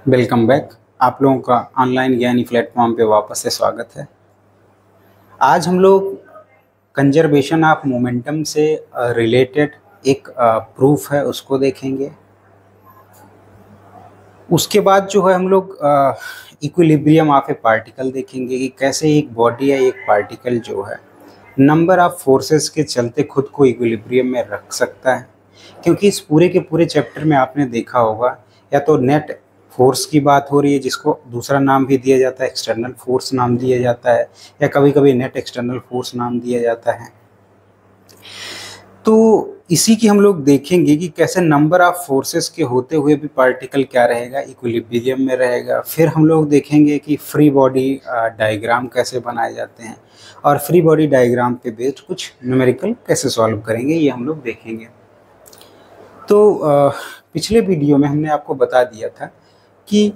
Welcome back. आप लोगों का ऑनलाइन ज्ञानी प्लेटफॉर्म पे वापस से स्वागत है। आज हम लोग कंजर्वेशन ऑफ मोमेंटम से रिलेटेड एक प्रूफ है उसको देखेंगे। उसके बाद जो है हम लोग इक्विलिब्रियम ऑफ ए पार्टिकल देखेंगे कि कैसे एक बॉडी या एक पार्टिकल जो है नंबर ऑफ फोर्सेस के चलते खुद को इक्विलिब्रियम में रख सकता है। क्योंकि इस पूरे के पूरे चैप्टर में आपने देखा होगा या तो नेट फोर्स की बात हो रही है, जिसको दूसरा नाम भी दिया जाता है, एक्सटर्नल फोर्स नाम दिया जाता है, या कभी कभी नेट एक्सटर्नल फोर्स नाम दिया जाता है। तो इसी की हम लोग देखेंगे कि कैसे नंबर ऑफ फोर्सेस के होते हुए भी पार्टिकल क्या रहेगा, इक्विलिब्रियम में रहेगा। फिर हम लोग देखेंगे कि फ्री बॉडी डायग्राम कैसे बनाए जाते हैं और फ्री बॉडी डायग्राम पे बेस्ड कुछ न्यूमेरिकल कैसे सॉल्व करेंगे, ये हम लोग देखेंगे। तो पिछले वीडियो में हमने आपको बता दिया था कि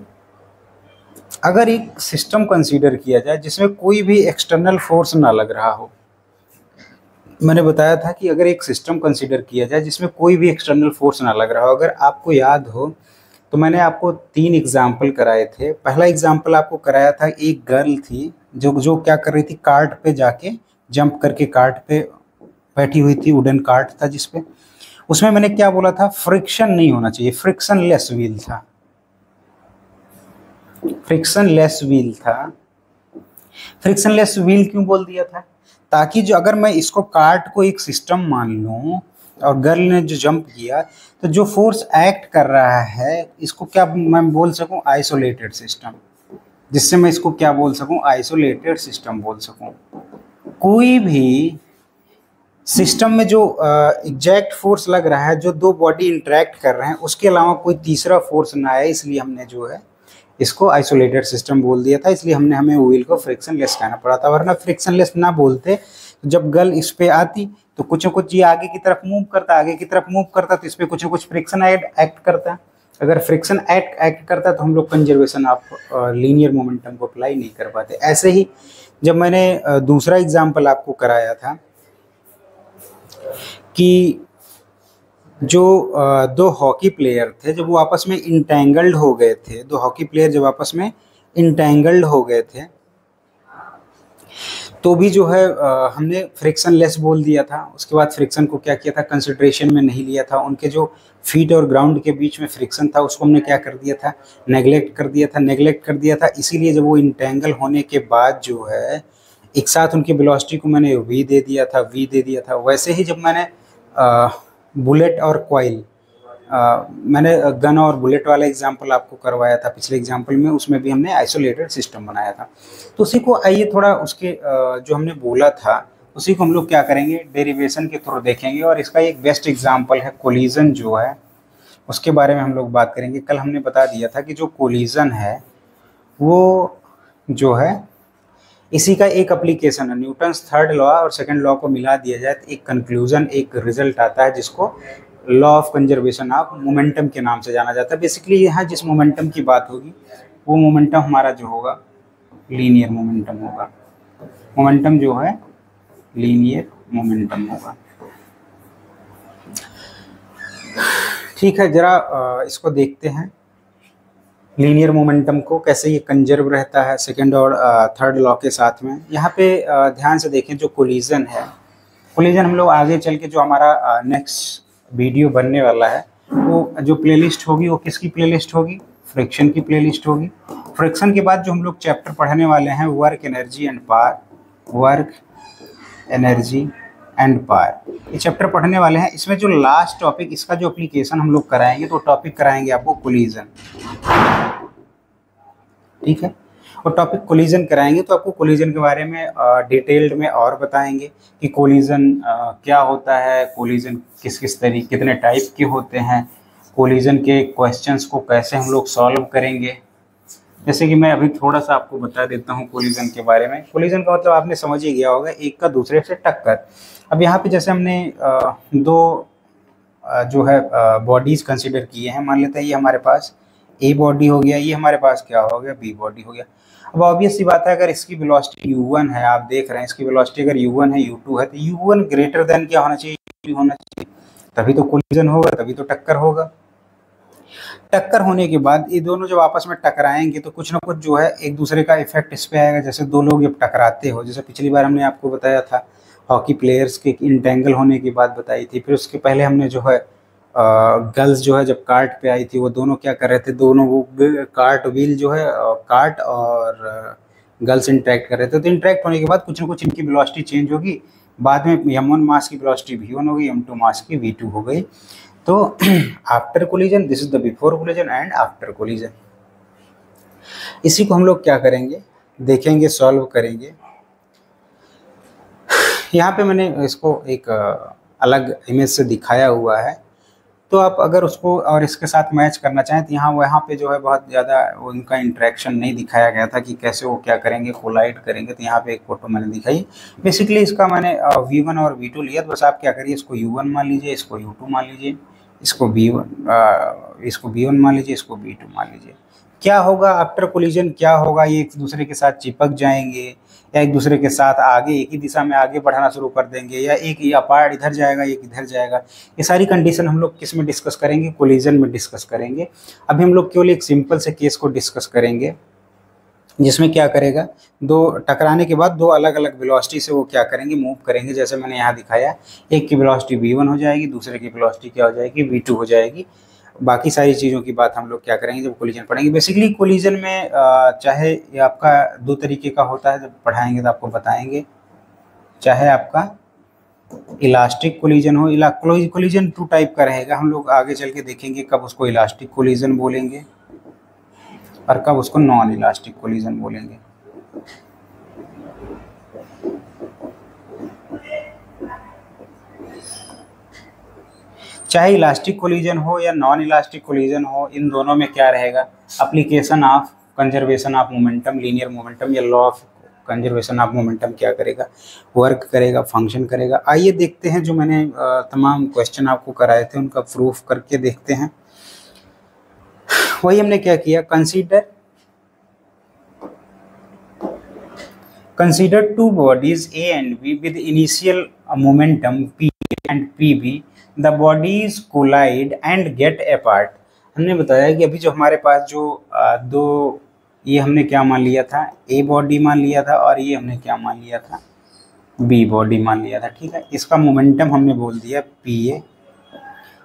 अगर एक सिस्टम कंसीडर किया जाए जिसमें कोई भी एक्सटर्नल फोर्स ना लग रहा हो, मैंने बताया था कि अगर एक सिस्टम कंसीडर किया जाए जिसमें कोई भी एक्सटर्नल फोर्स ना लग रहा हो, अगर आपको याद हो तो मैंने आपको 3 एग्जाम्पल कराए थे। पहला एग्जाम्पल आपको कराया था, एक गर्ल थी जो क्या कर रही थी, कार्ट पे जाके जंप करके कार्ट पे बैठी हुई थी, वुडन कार्ट था जिसपे। उसमें मैंने क्या बोला था, फ्रिक्शन नहीं होना चाहिए, फ्रिक्शन लेस व्हील था, फ्रिक्शन लेस व्हील था। फ्रिक्शन लेस व्हील क्यों बोल दिया था, ताकि जो अगर मैं इसको कार्ट को एक सिस्टम मान लूं और गर्ल ने जो जंप किया तो जो फोर्स एक्ट कर रहा है इसको क्या मैं बोल सकूं, आइसोलेटेड सिस्टम, जिससे मैं इसको क्या बोल सकूं, आइसोलेटेड सिस्टम बोल सकूं। कोई भी सिस्टम में जो एग्जैक्ट फोर्स लग रहा है, जो दो बॉडी इंटरेक्ट कर रहे हैं, उसके अलावा कोई तीसरा फोर्स ना आए, इसलिए हमने जो है इसको आइसोलेटेड सिस्टम बोल दिया था। इसलिए हमें व्हील को फ्रिक्शन लेस कहना पड़ा था, वरना फ्रिक्शन लेस ना बोलते तो जब गर्ल इस पे आती तो कुछ न कुछ ये आगे की तरफ मूव करता, आगे की तरफ मूव करता तो इस पे कुछ न कुछ फ्रिक्शन एक्ट करता। अगर फ्रिक्शन एक्ट करता तो हम लोग कंजर्वेशन ऑफ लीनियर मोमेंटम को अप्लाई नहीं कर पाते। ऐसे ही जब मैंने दूसरा एग्जाम्पल आपको कराया था कि जो दो हॉकी प्लेयर थे, जब वो आपस में इंटेंगल्ड हो गए थे, दो हॉकी प्लेयर जब आपस में इंटेंगल्ड हो गए थे, तो भी जो है हमने फ्रिक्शन लेस बोल दिया था। उसके बाद फ्रिक्शन को क्या किया था, कंसिडरेशन में नहीं लिया था। उनके जो फीट और ग्राउंड के बीच में फ्रिक्शन था उसको हमने क्या कर दिया था, नेग्लेक्ट कर दिया था। इसीलिए जब वो इंटेंगल होने के बाद जो है एक साथ उनकी वेलोसिटी को मैंने वी दे दिया था। वैसे ही जब मैंने बुलेट और कॉइल, मैंने गन और बुलेट वाला एग्जांपल आपको करवाया था पिछले एग्जांपल में, उसमें भी हमने आइसोलेटेड सिस्टम बनाया था। तो उसी को आइए थोड़ा उसके जो हमने बोला था उसी को हम लोग क्या करेंगे, डेरिवेशन के थ्रू देखेंगे। और इसका एक बेस्ट एग्जांपल है कोलिजन जो है, उसके बारे में हम लोग बात करेंगे। कल हमने बता दिया था कि जो कोलिजन है वो जो है इसी का एक एप्लीकेशन है, न्यूटन्स थर्ड लॉ और सेकंड लॉ को मिला दिया जाए तो एक कंक्लूजन, एक रिजल्ट आता है, जिसको law of conservation of momentum के नाम से जाना जाता है। बेसिकली यहाँ जिस मोमेंटम की बात होगी वो मोमेंटम हमारा जो होगा लीनियर मोमेंटम होगा। मोमेंटम जो है लीनियर मोमेंटम होगा। ठीक है, जरा इसको देखते हैं लीनियर मोमेंटम को, कैसे ये कंजर्व रहता है सेकंड और थर्ड लॉ के साथ में। यहाँ पे ध्यान से देखें, जो कोलिजन है, कोलिजन हम लोग आगे चल के जो हमारा नेक्स्ट वीडियो बनने वाला है वो जो प्लेलिस्ट होगी वो किसकी प्लेलिस्ट होगी, फ्रिक्शन की प्लेलिस्ट होगी। फ्रिक्शन के बाद जो हम लोग चैप्टर पढ़ने वाले हैं work energy and power, work energy and power, ये चैप्टर पढ़ने वाले हैं। इसमें जो लास्ट टॉपिक, इसका जो एप्लीकेशन हम लोग कराएंगे तो टॉपिक कराएंगे आपको कोलिजन। ठीक है, और टॉपिक कोलिजन कराएंगे तो आपको कोलिजन के बारे में डिटेल्ड में और बताएंगे कि कोलिजन क्या होता है, कोलिजन किस किस तरीके, कितने टाइप के होते हैं, कोलिजन के क्वेश्चंस को कैसे हम लोग सॉल्व करेंगे। जैसे कि मैं अभी थोड़ा सा आपको बता देता हूँ कोलिजन के बारे में। कोलिजन का मतलब आपने समझ ही गया होगा, एक का दूसरे से टक्कर। अब यहाँ पे जैसे हमने दो जो है बॉडीज कंसिडर किए हैं, मान लेते हैं ये हमारे पास ए बॉडी हो गया, ये हमारे पास क्या हो गया, बी बॉडी हो गया। अब ऑब्वियस सी बात है, अगर इसकी वेलोसिटी u1 है, आप देख रहे हैं इसकी वेलोसिटी अगर u1 है, u2 है, तो u1 ग्रेटर देन क्या होना चाहिए, u2 होना चाहिए, तभी तो कोलिजन होगा, तभी तो टक्कर होगा। टक्कर होने के बाद ये दोनों जब आपस में टकराएंगे तो कुछ ना कुछ जो है एक दूसरे का इफेक्ट इस पे आएगा। जैसे दो लोग जब टकराते हो, जैसे पिछली बार हमने आपको बताया था हॉकी प्लेयर्स के इंटेंगल होने की बात बताई थी। फिर उसके पहले हमने जो है गर्ल्स जो है जब कार्ट पे आई थी, वो दोनों क्या कर रहे थे, दोनों वो कार्ट व्हील जो है कार्ट और गर्ल्स इंटरेक्ट कर रहे थे। तो इंटरेक्ट होने के बाद कुछ ना कुछ इनकी वेलोसिटी चेंज होगी। बाद में m1 मास की वेलोसिटी v1 हो गई, m2 मास की v2 हो गई। तो after collision, this is the before collision and after collision. इसी को हम लोग क्या करेंगे, देखेंगे, सॉल्व करेंगे। यहाँ पे मैंने इसको एक अलग इमेज से दिखाया हुआ है, तो आप अगर उसको और इसके साथ मैच करना चाहें तो वहाँ पे जो है बहुत ज़्यादा उनका इंटरेक्शन नहीं दिखाया गया था कि कैसे वो क्या करेंगे, कोलाइड करेंगे। तो यहाँ पे एक फोटो मैंने दिखाई। बेसिकली इसका मैंने v1 और v2 लिया। तो बस आप क्या करिए, इसको u1 मान लीजिए, इसको u2 मान लीजिए, इसको v1 मान लीजिए, इसको v2 मान लीजिए। क्या होगा आफ्टर कोलिजन, क्या होगा, ये एक दूसरे के साथ चिपक जाएंगे या एक दूसरे के साथ आगे एक ही दिशा में आगे बढ़ना शुरू कर देंगे, या एक या पार्ट इधर जाएगा एक इधर जाएगा। ये सारी कंडीशन हम लोग किस में डिस्कस करेंगे, कोलिजन में डिस्कस करेंगे। अभी हम लोग केवल एक सिंपल से केस को डिस्कस करेंगे जिसमें क्या करेगा, दो टकराने के बाद दो अलग अलग वेलोसिटी से वो क्या करेंगे, मूव करेंगे। जैसे मैंने यहाँ दिखाया, एक की वेलोसिटी v1 हो जाएगी, दूसरे की वेलोसिटी क्या हो जाएगी, v2 हो जाएगी। बाकी सारी चीज़ों की बात हम लोग क्या करेंगे जब कोलिजन पढ़ेंगे। बेसिकली कोलिजन में चाहे ये आपका दो तरीके का होता है, जब पढ़ाएंगे तो आपको बताएंगे। चाहे आपका इलास्टिक कोलिजन हो, कोलिजन 2 टाइप का रहेगा। हम लोग आगे चल के देखेंगे कब उसको इलास्टिक कोलिजन बोलेंगे और कब उसको नॉन इलास्टिक कोलिजन बोलेंगे। चाहे इलास्टिक कोलिजन हो या नॉन इलास्टिक कोलिजन हो, इन दोनों में क्या रहेगा, application of conservation of momentum, linear momentum या law of conservation of momentum क्या करेगा, वर्क करेगा, फंक्शन करेगा। आइए देखते हैं, जो मैंने तमाम क्वेश्चन आपको कराए थे उनका प्रूफ करके देखते हैं। वही हमने क्या किया, consider two bodies A and B with initial momentum P and PB. The bodies collide and get apart. हमने बताया कि अभी जो हमारे पास जो दो, ये हमने क्या मान लिया था, A बॉडी मान लिया था, और ये हमने क्या मान लिया था, B बॉडी मान लिया था। ठीक है, इसका मोमेंटम हमने बोल दिया PA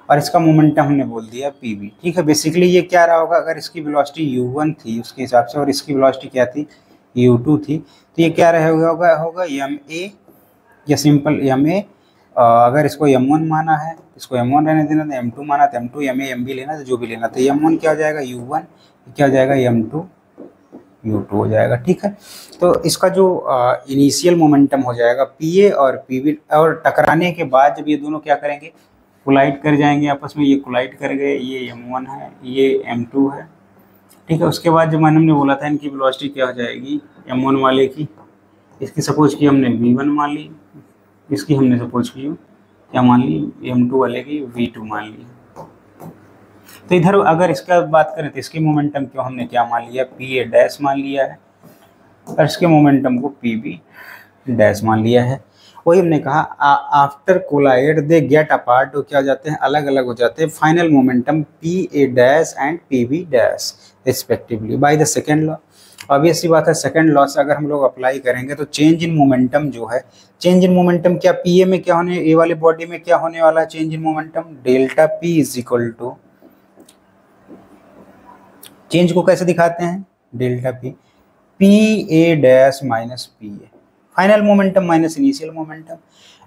और इसका मोमेंटम हमने बोल दिया PB। ठीक है, बेसिकली ये क्या रहा होगा, अगर इसकी वेलोसिटी u1 थी उसके हिसाब से और इसकी वेलोसिटी क्या थी, u2 थी, तो ये क्या होगा ma या सिंपल ma। अगर इसको m1 माना है, इसको m1 रहने देना, तो m2 माना तो m2, ma mb लेना तो जो भी लेना, तो m1 क्या हो जाएगा u1, क्या हो जाएगा m2 u2 हो जाएगा। ठीक है, तो इसका जो इनिशियल मोमेंटम हो जाएगा pa और pb, और टकराने के बाद जब ये दोनों क्या करेंगे, कोलाइड कर जाएंगे आपस में। ये कोलाइड कर गए, ये m1 है, ये m2 है। ठीक है, उसके बाद जब हमने बोला था इनकी वेलोसिटी क्या हो जाएगी, m1 वाले की, इसकी सपोज की हमने v1 मान ली, इसकी हमने सपोज की क्या मान ली, m2 वाले की v2 मान ली। तो इधर अगर इसका बात करें तो इसके मोमेंटम को हमने क्या मान लिया, pa डैश मान लिया है, और इसके मोमेंटम को pb डैश मान लिया है। वही हमने कहा, after collide they get apart, तो क्या हो जाते हैं, अलग अलग हो जाते हैं। Final momentum pa dash and pb dash respectively by the second law. Obvious सी बात है, सेकेंड लॉ से अगर हम लोग अप्लाई करेंगे तो चेंज इन मोमेंटम जो है, चेंज इन मोमेंटम क्या pa में क्या होने, ए वाली बॉडी में क्या होने वाला है, change in momentum delta p is equal to, change को कैसे दिखाते हैं, delta p, pa dash minus pa, final momentum minus initial momentum.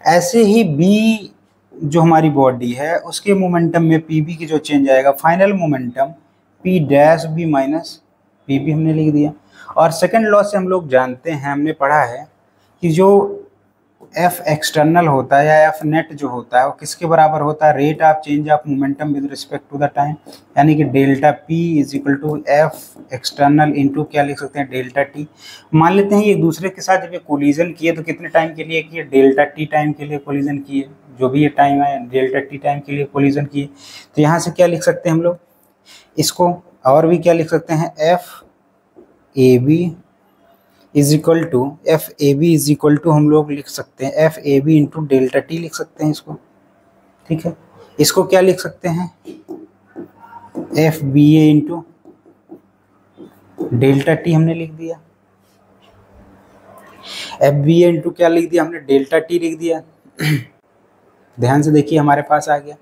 ऐसे ही b जो हमारी बॉडी है उसके मोमेंटम में pb की जो चेंज आएगा, final momentum p dash b minus pb हमने लिख दिया। और सेकंड लॉ से हम लोग जानते हैं, हमने पढ़ा है कि जो f एक्सटर्नल होता है या f नेट जो होता है वो किसके बराबर होता है, rate of change of momentum with respect to the time. यानी कि delta p is equal to f external into क्या लिख सकते हैं, डेल्टा t। मान लेते हैं ये एक दूसरे के साथ जब ये कोलिजन किए तो कितने टाइम के लिए किए, डेल्टा t टाइम के लिए कोलिजन किए, जो भी ये टाइम है डेल्टा t टाइम के लिए कोलिजन किए। तो यहाँ से क्या लिख सकते हैं हम लोग, इसको और भी क्या लिख सकते हैं, f ab is equal to, F A B is equal to हम लोग लिख सकते हैं F A B into delta T लिख सकते हैं इसको। ठीक है, इसको क्या लिख सकते हैं, F B A into delta T हमने लिख दिया। एफ बी ए इंटू क्या लिख दिया हमने, डेल्टा टी लिख दिया। ध्यान से देखिए हमारे पास आ गया।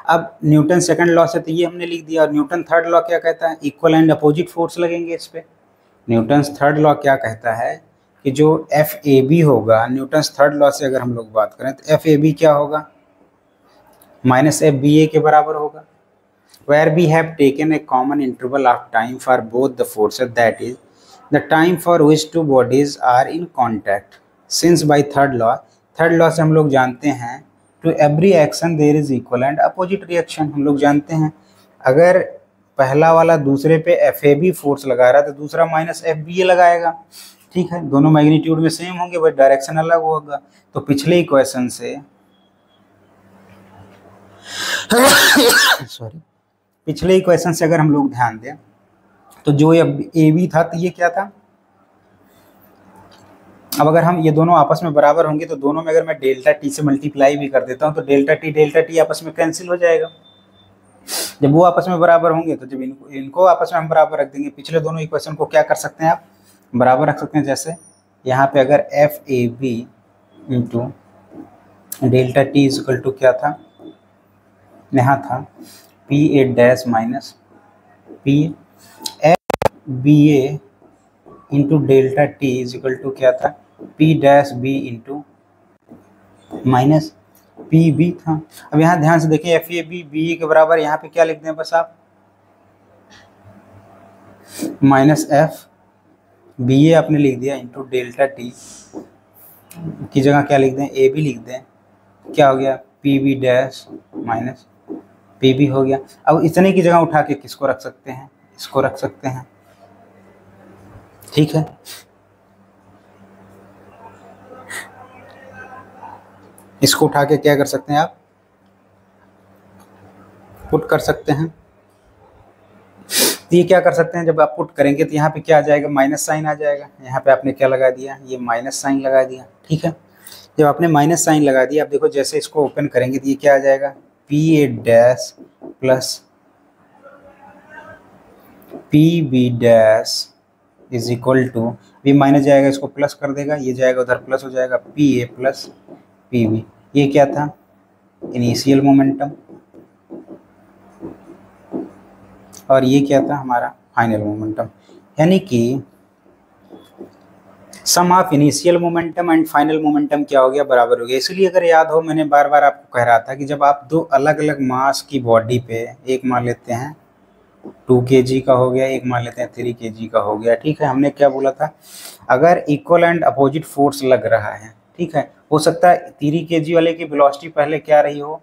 अब न्यूटन सेकंड लॉ से तो ये हमने लिख दिया, और न्यूटन थर्ड लॉ क्या कहता है, इक्वल एंड अपोजिट फोर्स लगेंगे इस पे। न्यूटन थर्ड लॉ क्या कहता है कि जो एफ ए बी होगा, न्यूटन थर्ड लॉ से अगर हम लोग बात करें तो एफ ए बी क्या होगा, माइनस एफ बी ए के बराबर होगा। Where we have taken a common interval of time for both the forces, that is the time for which two bodies are in contact. Since by third law से हम लोग जानते हैं to every action there is equal and opposite reaction। हम लोग जानते हैं अगर पहला वाला दूसरे पे एफ ए बी फोर्स लगा रहा है तो दूसरा माइनस एफ बी ए लगाएगा, ठीक है। दोनों मैग्नीट्यूड में सेम होंगे बट डायरेक्शन अलग होगा। तो पिछले इक्वेशन से सॉरी पिछले इक्वेशन से अगर हम लोग ध्यान दें तो जो ए बी था तो ये क्या था। अब अगर हम ये दोनों आपस में बराबर होंगे तो दोनों में अगर मैं डेल्टा टी से मल्टीप्लाई भी कर देता हूँ तो डेल्टा टी आपस में कैंसिल हो जाएगा। जब वो आपस में बराबर होंगे तो जब इनको आपस में हम बराबर रख देंगे, पिछले दोनों इक्वेशन को क्या कर सकते हैं आप, बराबर रख सकते हैं। जैसे यहाँ पे अगर F A B into delta T is equal to क्या था, यहाँ था P A dash minus P F B A into delta T is equal to क्या था, P dash B into minus P B था। अब यहाँ ध्यान से देखिए F A B B A के बराबर, यहाँ पे क्या लिख दें बस आप, माइनस एफ बी ए आपने लिख दिया इंटू डेल्टा टी की जगह क्या लिख दें, ए बी लिख दें, क्या हो गया P B dash minus P B हो गया। अब इतने की जगह उठा के किसको रख सकते हैं, इसको रख सकते हैं, ठीक है। इसको उठा के क्या कर सकते हैं आप, पुट कर सकते हैं। तो ये क्या कर सकते हैं, जब आप पुट करेंगे तो यहाँ पे क्या आ जाएगा, माइनस साइन आ जाएगा। यहाँ पे आपने क्या लगा दिया, ये माइनस साइन लगा दिया, ठीक है। जब आपने माइनस साइन लगा दिया, आप देखो जैसे इसको ओपन करेंगे तो ये क्या आ जाएगा, P A dash plus P B dash is equal to, भी माइनस जाएगा इसको प्लस कर देगा, ये जाएगा उधर प्लस हो जाएगा, P A plus P B. ये क्या था, इनिशियल मोमेंटम, और ये क्या था हमारा फाइनल मोमेंटम। यानी कि sum of initial momentum and final momentum क्या हो गया, बराबर हो गया। इसलिए अगर याद हो, मैंने बार बार आपको कह रहा था कि जब आप दो अलग अलग मास की बॉडी पे, एक मान लेते हैं 2 kg का हो गया, एक मान लेते हैं 3 kg का हो गया, ठीक है। हमने क्या बोला था, अगर इक्वल एंड अपोजिट फोर्स लग रहा है, ठीक है, हो सकता है 3 kg वाले की वेलोसिटी पहले क्या रही हो,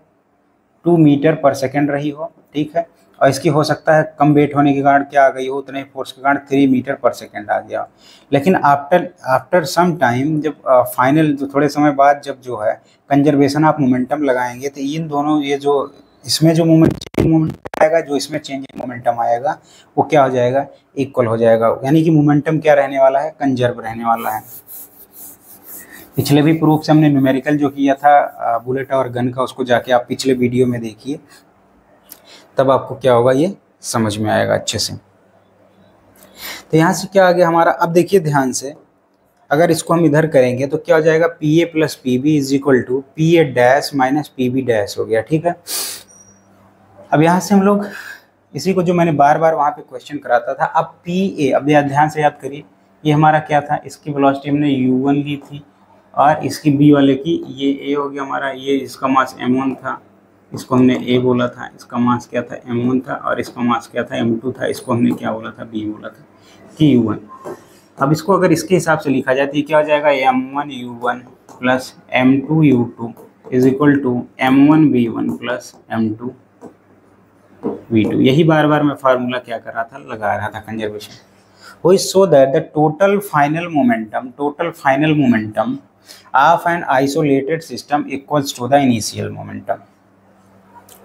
2 मीटर पर सेकेंड रही हो, ठीक है, और इसकी हो सकता है कम वेट होने के कारण क्या आ गई हो, उतने फोर्स के कारण 3 मीटर पर सेकेंड आ गया। लेकिन आफ्टर सम टाइम, जब फाइनल थोड़े समय बाद जब जो है कंजर्वेशन ऑफ मोमेंटम लगाएंगे तो इन दोनों, ये जो इसमें जो मोमेंट आएगा, जो इसमें चेंजिंग मोमेंटम आएगा, वो क्या हो जाएगा, इक्वल हो जाएगा। यानी कि मोमेंटम क्या रहने वाला है, कंजर्व रहने वाला है। पिछले भी प्रूफ से हमने न्यूमेरिकल जो किया था बुलेट और गन का, उसको जाके आप पिछले वीडियो में देखिए, तब आपको क्या होगा ये समझ में आएगा अच्छे से। तो यहाँ से क्या आ गया हमारा, अब देखिए ध्यान से, अगर इसको हम इधर करेंगे तो क्या हो जाएगा, P A plus P B is equal to P A dash minus P B dash हो गया, ठीक है। अब यहाँ से हम लोग इसी को, जो मैंने बार बार वहाँ पे क्वेश्चन कराता था, अब पी ए, अब ध्यान से याद करिए, ये हमारा क्या था, इसकी वेलोसिटी हमने u1 ली थी, और इसकी बी वाले की ये ए हो गया हमारा, ये इसका मास m1 था, इसको हमने ए बोला था, इसका मास क्या था m1 था, और इसका मास क्या था m2 था, इसको हमने क्या बोला था, b बोला था कि u1। अब इसको अगर इसके हिसाब से लिखा जाए तो ये क्या हो जाएगा, m1 u1 plus m2 u2 is equal to m1 v1 plus m2 v2। यही बार बार मैं फार्मूला क्या कर रहा था, लगा रहा था, कंजर्वेशन। वो so that the total final momentum of an isolated system equals to the initial momentum.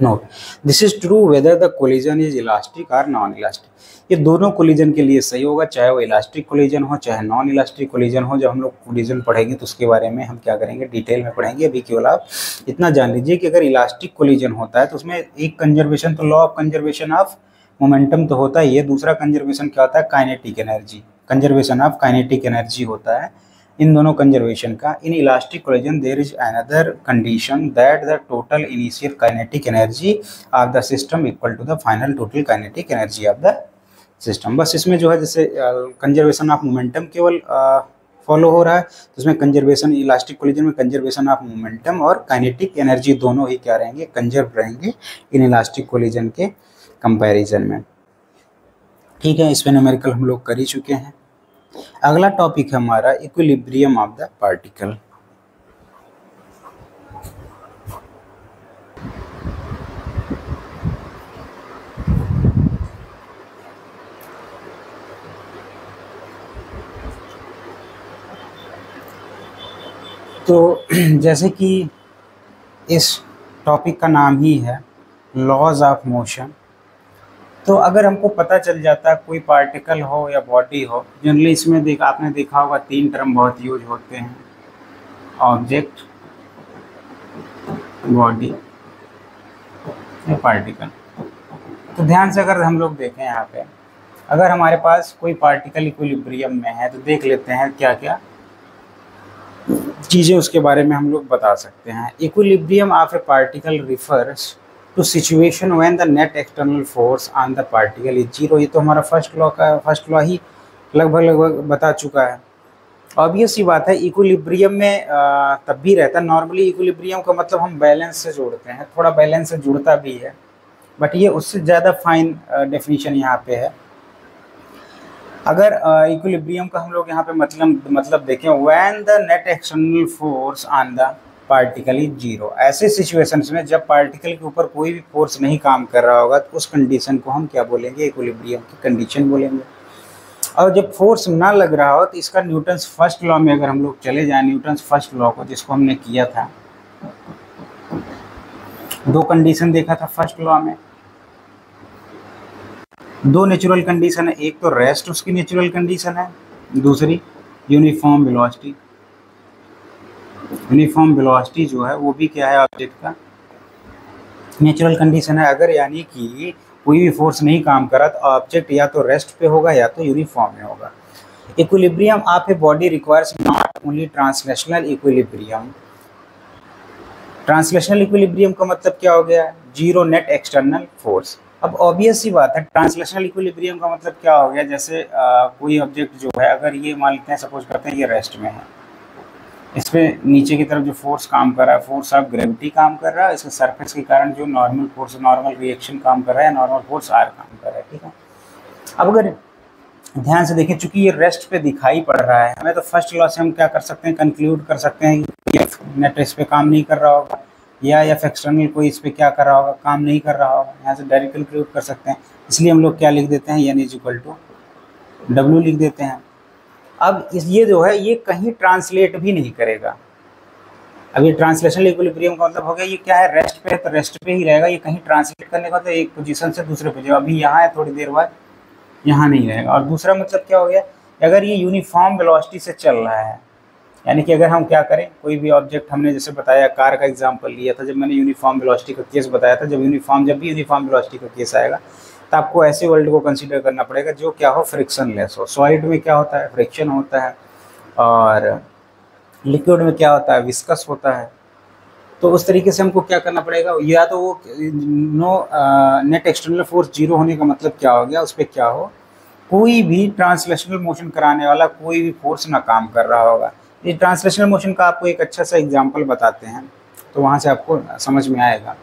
Note, this is true whether the collision is elastic और नॉन इलास्टिक। ये दोनों कोलिजन के लिए सही होगा, चाहे वो इलास्टिक कोलिजन हो चाहे नॉन इलास्टिक कोलिजन हो। जब हम लोग कोलिजन पढ़ेंगे तो उसके बारे में हम क्या करेंगे, डिटेल में पढ़ेंगे। अभी केवल आप इतना जान लीजिए कि अगर इलास्टिक कोलिजन होता है तो उसमें एक कंजर्वेशन, तो law of conservation of momentum तो होता ही है, दूसरा कंजर्वेशन क्या होता है, kinetic energy, conservation of kinetic energy होता है इन दोनों कंजर्वेशन का। In elastic collision there is another condition that the total initial kinetic energy of the system equal to the final total kinetic energy of the system. बस इसमें जो है जैसे कंजर्वेशन ऑफ मोमेंटम केवल फॉलो हो रहा है, तो इसमें कंजर्वेशन इलास्टिक कोलिजन में कंजर्वेशन ऑफ मोमेंटम और काइनेटिक एनर्जी दोनों ही क्या रहेंगे, कंजर्व रहेंगे इन इलास्टिक कोलिजन के कंपैरिजन में। ठीक है, इस पे न्यूमेरिकल हम लोग कर ही चुके हैं। अगला टॉपिक है हमारा इक्विलिब्रियम ऑफ द पार्टिकल। तो जैसे कि इस टॉपिक का नाम ही है लॉज ऑफ मोशन, तो अगर हमको पता चल जाता है कोई पार्टिकल हो या बॉडी हो, जनरली इसमें आपने देखा होगा 3 टर्म बहुत यूज होते हैं, ऑब्जेक्ट, बॉडी या पार्टिकल। तो ध्यान से अगर हम लोग देखें यहाँ पे, अगर हमारे पास कोई पार्टिकल इक्विलिब्रियम में है तो देख लेते हैं क्या क्या चीज़ें उसके बारे में हम लोग बता सकते हैं। Equilibrium of a particle refers to situation when the net external force on the particle is zero. ये तो हमारा फर्स्ट लॉ ही लगभग बता चुका है। ऑब्वियस सी बात है, इक्विलिब्रियम में तब भी रहता है। नॉर्मली इक्विलिब्रियम का मतलब हम बैलेंस से जोड़ते हैं, थोड़ा बैलेंस से जुड़ता भी है, बट ये उससे ज़्यादा फाइन डेफिनेशन यहाँ पे है। अगर इक्विलिब्रियम का हम लोग यहाँ पे मतलब देखें, when the net external force on the particle is zero, ऐसे सिचुएशंस में जब पार्टिकल के ऊपर कोई भी फोर्स नहीं काम कर रहा होगा तो उस कंडीशन को हम क्या बोलेंगे, इक्विलिब्रियम की कंडीशन बोलेंगे। और जब फोर्स ना लग रहा हो तो इसका न्यूटन्स फर्स्ट लॉ में अगर हम लोग चले जाएं, न्यूटन्स फर्स्ट लॉ को जिसको हमने किया था, 2 कंडीशन देखा था फर्स्ट लॉ में, 2 नेचुरल कंडीशन है, एक तो रेस्ट उसकी नेचुरल कंडीशन है, दूसरी यूनिफॉर्म वेलोसिटी। यूनिफॉर्म वेलोसिटी जो है वो भी क्या है, ऑब्जेक्ट का नेचुरल कंडीशन है। अगर यानी कि कोई भी फोर्स नहीं काम करा तो ऑब्जेक्ट या तो रेस्ट पे होगा या तो यूनिफॉर्म में होगा। Equilibrium of a body requires not only translational equilibrium. Translational equilibrium का मतलब क्या हो गया, जीरो नेट एक्सटर्नल फोर्स। अब ऑब्वियस सी बात है, ट्रांसलेशनल इक्विलिब्रियम का मतलब क्या हो गया, जैसे कोई ऑब्जेक्ट जो है, अगर ये मान लेते हैं, सपोज करते हैं ये रेस्ट में है, इस पे नीचे की तरफ जो फोर्स काम कर रहा है, फोर्स ऑफ ग्रेविटी काम कर रहा है, इसके सरफेस के कारण जो नॉर्मल फोर्स, नॉर्मल रिएक्शन काम कर रहा है, नॉर्मल फोर्स आर काम कर रहा है। ठीक है, अब अगर ध्यान से देखें, चूंकि ये रेस्ट पे दिखाई पड़ रहा है, हमें तो फर्स्ट लॉ से हम क्या कर सकते हैं, कंक्लूड कर सकते हैं कि नेट इस पे काम नहीं कर रहा होगा, या एफ एक्सटर्नल कोई इस पे क्या कर रहा होगा, काम नहीं कर रहा होगा। यहाँ से डायरेक्ट कंक्लूड कर सकते हैं, इसलिए हम लोग क्या लिख देते हैं, N is equal to W लिख देते हैं। अब ये जो है ये कहीं ट्रांसलेट भी नहीं करेगा। अब ये ट्रांसलेशनल इक्विलिब्रियम का मतलब हो गया, ये क्या है, रेस्ट पे है तो रेस्ट पे ही रहेगा, ये कहीं ट्रांसलेट करने का तो एक पोजीशन से दूसरे पोजीशन, अभी यहाँ है थोड़ी देर बाद यहाँ नहीं रहेगा। और दूसरा मतलब क्या हो गया, अगर ये यूनिफॉर्म वेलोसिटी से चल रहा है, यानी कि अगर हम क्या करें, कोई भी ऑब्जेक्ट, हमने जैसे बताया कार का एग्जांपल लिया था जब मैंने यूनिफॉर्म वेलोसिटी का केस बताया था, जब भी यूनिफॉर्म वेलोसिटी का केस आएगा तो आपको ऐसे वर्ल्ड को कंसीडर करना पड़ेगा जो क्या हो, फ्रिक्शन लेस हो। सॉलिड में क्या होता है, फ्रिक्शन होता है, और लिक्विड में क्या होता है, विस्कस होता है। तो उस तरीके से हमको क्या करना पड़ेगा, या तो वो नेट एक्सटर्नल फोर्स जीरो होने का मतलब क्या हो गया, उस पर क्या हो, कोई भी ट्रांसलेशनल मोशन कराने वाला कोई भी फोर्स ना काम कर रहा होगा। ये ट्रांसलेशनल मोशन का आपको एक अच्छा सा एग्जांपल बताते हैं, तो वहाँ से आपको समझ में आएगा।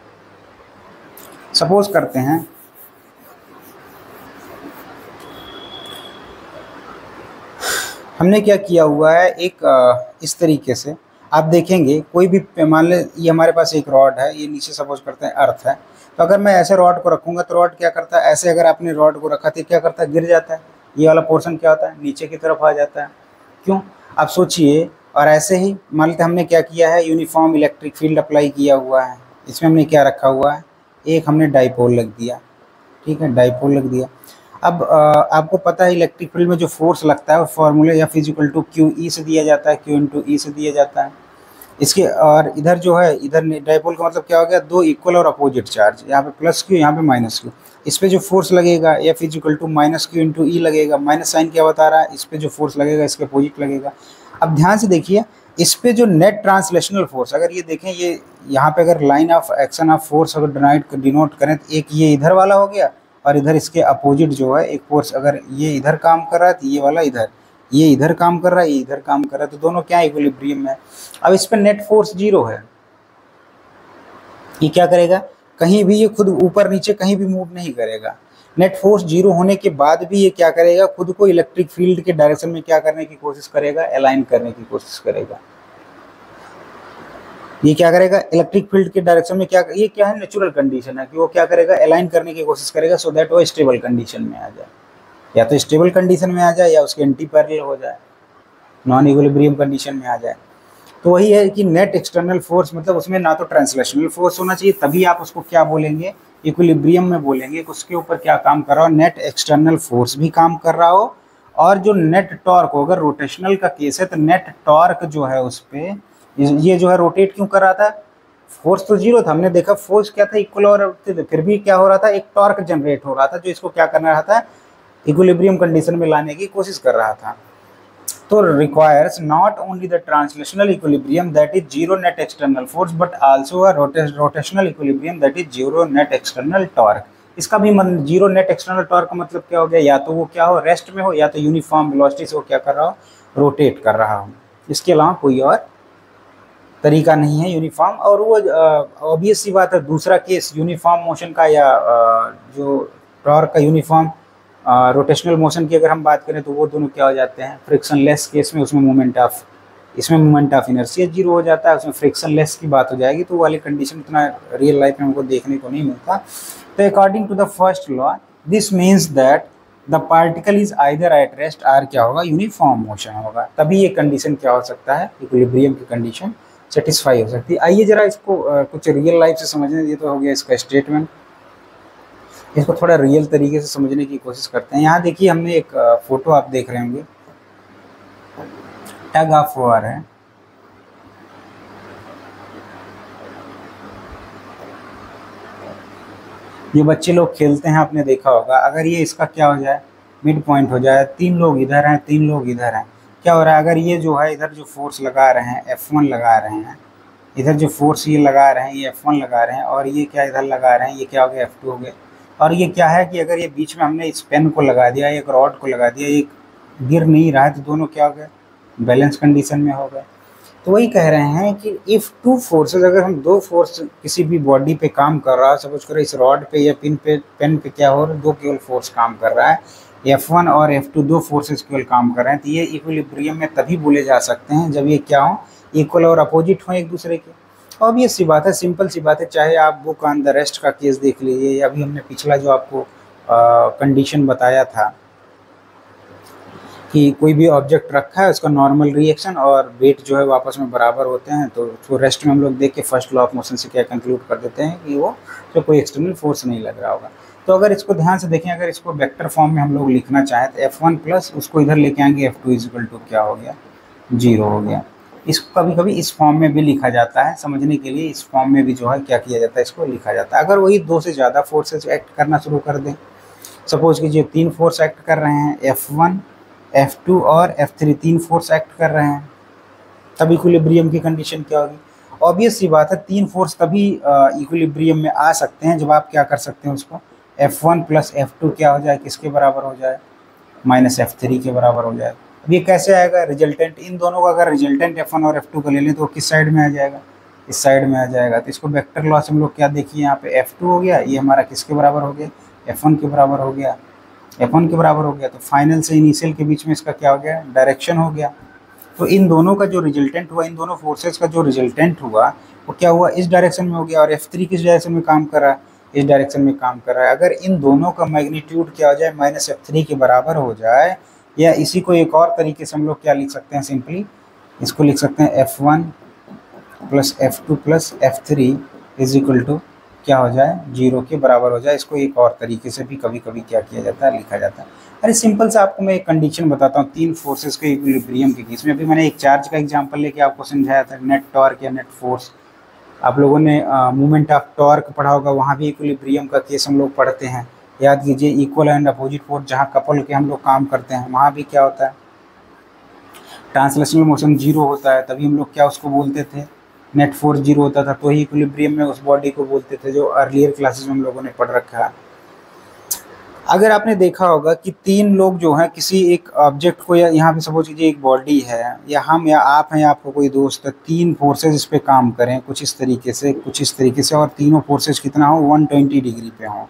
सपोज करते हैं हमने क्या किया हुआ है, एक इस तरीके से आप देखेंगे, कोई भी मान ले ये हमारे पास एक रॉड है, ये नीचे सपोज करते हैं अर्थ है, तो अगर मैं ऐसे रॉड को रखूँगा तो रॉड क्या करता है, ऐसे अगर आपने रॉड को रखा तो क्या करता है, गिर जाता है, ये वाला पोर्शन क्या होता है, नीचे की तरफ आ जाता है। क्यों, आप सोचिए। और ऐसे ही मान लेते हमने क्या किया है, यूनिफॉर्म इलेक्ट्रिक फील्ड अप्लाई किया हुआ है, इसमें हमने क्या रखा हुआ है, एक हमने डाइपोल लग दिया। ठीक है, डाइपोल लग दिया। अब आपको पता है इलेक्ट्रिक फील्ड में जो फोर्स लगता है वो फॉर्मूले या फिजिकल टू क्यू ई से दिया जाता है, क्यू इंटू ई से दिया जाता है। इसके और इधर जो है, इधर डाइपोल का मतलब क्या हो गया, दो इक्वल और अपोजिट चार्ज, यहाँ पे प्लस क्यू, यहाँ पे माइनस क्यू। इस पे जो फोर्स लगेगा F is equal to minus Q into E लगेगा। माइनस साइन क्या बता रहा है, इस पे जो फोर्स लगेगा इसके अपोजिट लगेगा। अब ध्यान से देखिए, इस पे जो नेट ट्रांसलेशनल फोर्स, अगर ये देखें, ये यहाँ पे अगर line of action of force अगर डिनोट करें तो एक ये इधर वाला हो गया, और इधर इसके अपोजिट जो है एक फोर्स, अगर ये इधर काम कर रहा है तो ये वाला इधर, ये इधर काम कर रहा है, ये इधर काम कर रहा है, तो दोनों क्या इक्विलिब्रियम में है। अब इस पर नेट फोर्स 0 है, ये क्या करेगा, कहीं भी ये खुद ऊपर नीचे कहीं भी मूव नहीं करेगा। नेट फोर्स 0 होने के बाद भी ये क्या करेगा, खुद को इलेक्ट्रिक फील्ड के डायरेक्शन में क्या करने की कोशिश करेगा, अलाइन करने की कोशिश करेगा। ये क्या करेगा, इलेक्ट्रिक फील्ड के डायरेक्शन में क्या, ये क्या है, नेचुरल कंडीशन है कि वो क्या करेगा, अलाइन करने की कोशिश करेगा, सो दैट वो स्टेबल कंडीशन में आ जाए, या तो स्टेबल कंडीशन में आ जाए या उसके एंटी पैरेलल हो जाए, नॉन इक्विलिब्रियम कंडीशन में आ जाए। तो वही है कि नेट एक्सटर्नल फोर्स मतलब उसमें ना तो ट्रांसलेशनल फोर्स होना चाहिए, तभी आप उसको क्या बोलेंगे, इक्विलिब्रियम में बोलेंगे, उसके ऊपर क्या काम कर रहा हो, नेट एक्सटर्नल फोर्स भी काम कर रहा हो, और जो नेट टॉर्क हो, अगर रोटेशनल का केस है तो नेट टॉर्क जो है उस पर, ये जो है रोटेट क्यों कर रहा था, फोर्स तो 0 था, हमने देखा फोर्स क्या था, इक्वल, और फिर भी क्या हो रहा था, एक टॉर्क जनरेट हो रहा था जो इसको क्या करना रहा था, इक्विलिब्रियम कंडीशन में लाने की कोशिश कर रहा था। तो requires not only the translational equilibrium that is 0 net external force, but also a rotational equilibrium that is 0 net external torque. इसका भी 0 नेट एक्सटर्नल टॉर्क का मतलब क्या हो गया, या तो वो क्या हो, रेस्ट में हो, या तो यूनिफॉर्म वेलोसिटी से वो क्या कर रहा हो, रोटेट कर रहा हो। इसके अलावा कोई और तरीका नहीं है यूनिफॉर्म। और वो ऑब्वियस सी बात है, दूसरा केस यूनिफॉर्म मोशन का या जो टॉर्क का यूनिफॉर्म रोटेशनल मोशन की अगर हम बात करें तो वो दोनों क्या हो जाते हैं, फ्रिक्शन लेस केस में, उसमें मोमेंट ऑफ, इसमें मोमेंट ऑफ इनर्शिया 0 हो जाता है, उसमें फ्रिक्शन लेस की बात हो जाएगी, तो वाली कंडीशन इतना रियल लाइफ में हमको देखने को नहीं मिलता। तो according to the first law this means that the particle is either at rest or क्या होगा, यूनिफॉर्म मोशन होगा, तभी ये कंडीशन क्या हो सकता है, इक्विलिब्रियम की कंडीशन सेटिस्फाई हो सकती है। आइए जरा इसको कुछ रियल लाइफ से समझने, ये तो हो गया इसका स्टेटमेंट, इसको थोड़ा रियल तरीके से समझने की कोशिश करते हैं। यहाँ देखिए, हमने एक फोटो आप देख रहे होंगे, टग ऑफ वॉर है, ये बच्चे लोग खेलते हैं, आपने देखा होगा। अगर ये इसका क्या हो जाए, मिड पॉइंट हो जाए, 3 लोग इधर हैं, 3 लोग इधर हैं, क्या हो रहा है, अगर ये जो है इधर जो फोर्स लगा रहे हैं F1 लगा रहे हैं, इधर जो फोर्स ये लगा रहे हैं ये F1 लगा रहे हैं, और ये क्या इधर लगा रहे हैं, ये क्या हो गया, F2 हो गया। और ये क्या है कि अगर ये बीच में हमने इस पेन को लगा दिया, एक रॉड को लगा दिया, ये गिर नहीं रहा है, तो दोनों क्या हो गए, बैलेंस कंडीशन में हो गए। तो वही कह रहे हैं कि इफ़ 2 फोर्सेज, अगर हम 2 फोर्स किसी भी बॉडी पे काम कर रहा है, सपोज करो इस रॉड पे या पेन पे क्या हो रहा है, 2 केवल फोर्स काम कर रहा है, F1 और F2 2 फोर्सेज केवल काम कर रहे हैं, तो ये इक्विलिब्रियम में तभी बोले जा सकते हैं जब ये क्या हो, इक्वल और अपोजिट हो एक दूसरे के। ऑब्वियस सी बात है, सिंपल सी बात है, चाहे आप बुक ऑन द रेस्ट का केस देख लीजिए, अभी हमने पिछला जो आपको कंडीशन बताया था कि कोई भी ऑब्जेक्ट रखा है, उसका नॉर्मल रिएक्शन और वेट जो है वो आपस में बराबर होते हैं, तो उसको रेस्ट में हम लोग देख के फर्स्ट लॉ ऑफ मोशन से क्या कंक्लूड कर देते हैं कि वो तो कोई एक्सटर्नल फोर्स नहीं लग रहा होगा। तो अगर इसको ध्यान से देखें, अगर इसको वेक्टर फॉर्म में हम लोग लिखना चाहें तो F1 प्लस उसको इधर लेके आएंगे, F2 इक्वल टू क्या हो गया, 0 हो गया। इसको कभी कभी इस फॉर्म में भी लिखा जाता है, समझने के लिए इस फॉर्म में भी जो है क्या किया जाता है, इसको लिखा जाता है। अगर वही 2 से ज़्यादा फोर्सेज एक्ट करना शुरू कर दें, सपोज कीजिए 3 फोर्स एक्ट कर रहे हैं, F1 F2 और F3 3 फोर्स एक्ट कर रहे हैं, तब इक्विलिब्रियम की कंडीशन क्या होगी। ऑब्वियस सी बात है, 3 फोर्स तभी इक्विलिब्रियम में आ सकते हैं जब आप क्या कर सकते हैं, उसको F1 प्लस F2 क्या हो जाए, किसके बराबर हो जाए, माइनस F3 के बराबर हो जाए। अब ये कैसे आएगा, रिजल्टेंट इन दोनों का अगर रिजल्टेंट F1 और F2 का ले लें तो किस साइड में आ जाएगा, इस साइड में आ जाएगा। तो इसको वेक्टर लॉ से हम लोग क्या देखिए, यहाँ पे F2 हो गया, ये हमारा किसके बराबर हो गया, F1 के बराबर हो गया, F1 के बराबर हो गया। तो फाइनल से इनिशियल के बीच में इसका क्या हो गया, डायरेक्शन हो गया। तो इन दोनों का जो रिजल्टेंट हुआ, इन दोनों फोर्सेस का जो रिजल्टेंट हुआ वो क्या हुआ, इस डायरेक्शन में हो गया, और F3 किस डायरेक्शन में काम कर रहा है, इस डायरेक्शन में काम कर रहा है। अगर इन दोनों का मैग्नीट्यूड क्या हो जाए, माइनस F3 के बराबर हो जाए, या इसी को एक और तरीके से हम लोग क्या लिख सकते हैं, सिंपली इसको लिख सकते हैं F1 plus F2 plus F3 is equal to क्या हो जाए, 0 के बराबर हो जाए। इसको एक और तरीके से भी कभी कभी क्या किया जाता है, लिखा जाता है। अरे सिंपल सा आपको मैं एक कंडीशन बताता हूँ, तीन फोर्सेस के इक्विलिब्रियम के केस में। अभी मैंने एक चार्ज का एग्जांपल लेके आपको समझाया था, नेट टॉर्क या नेट फोर्स। आप लोगों ने मूवमेंट ऑफ टॉर्क पढ़ा होगा, वहाँ भी इक्विलिब्रियम का केस हम लोग पढ़ते हैं। याद कीजिए, इक्वल एंड अपोजिट फोर्स जहाँ कपल के हम लोग काम करते हैं, वहाँ भी क्या होता है, ट्रांसलेशनल मोशन 0 होता है, तभी हम लोग क्या उसको बोलते थे, नेट फोर्स 0 होता था, तो ही इक्विलिब्रियम में उस बॉडी को बोलते थे, जो अर्लियर क्लासेस में हम लोगों ने पढ़ रखा है। अगर आपने देखा होगा कि तीन लोग जो हैं किसी एक ऑब्जेक्ट को, या यहाँ पे सपोज कीजिए एक बॉडी है, या हम या आप हैं, या आपको कोई दोस्त है, तीन फोर्सेज इस पे काम करें कुछ इस तरीके से, कुछ इस तरीके से, और तीनों फोर्सेज कितना हो, 120 डिग्री पे हो,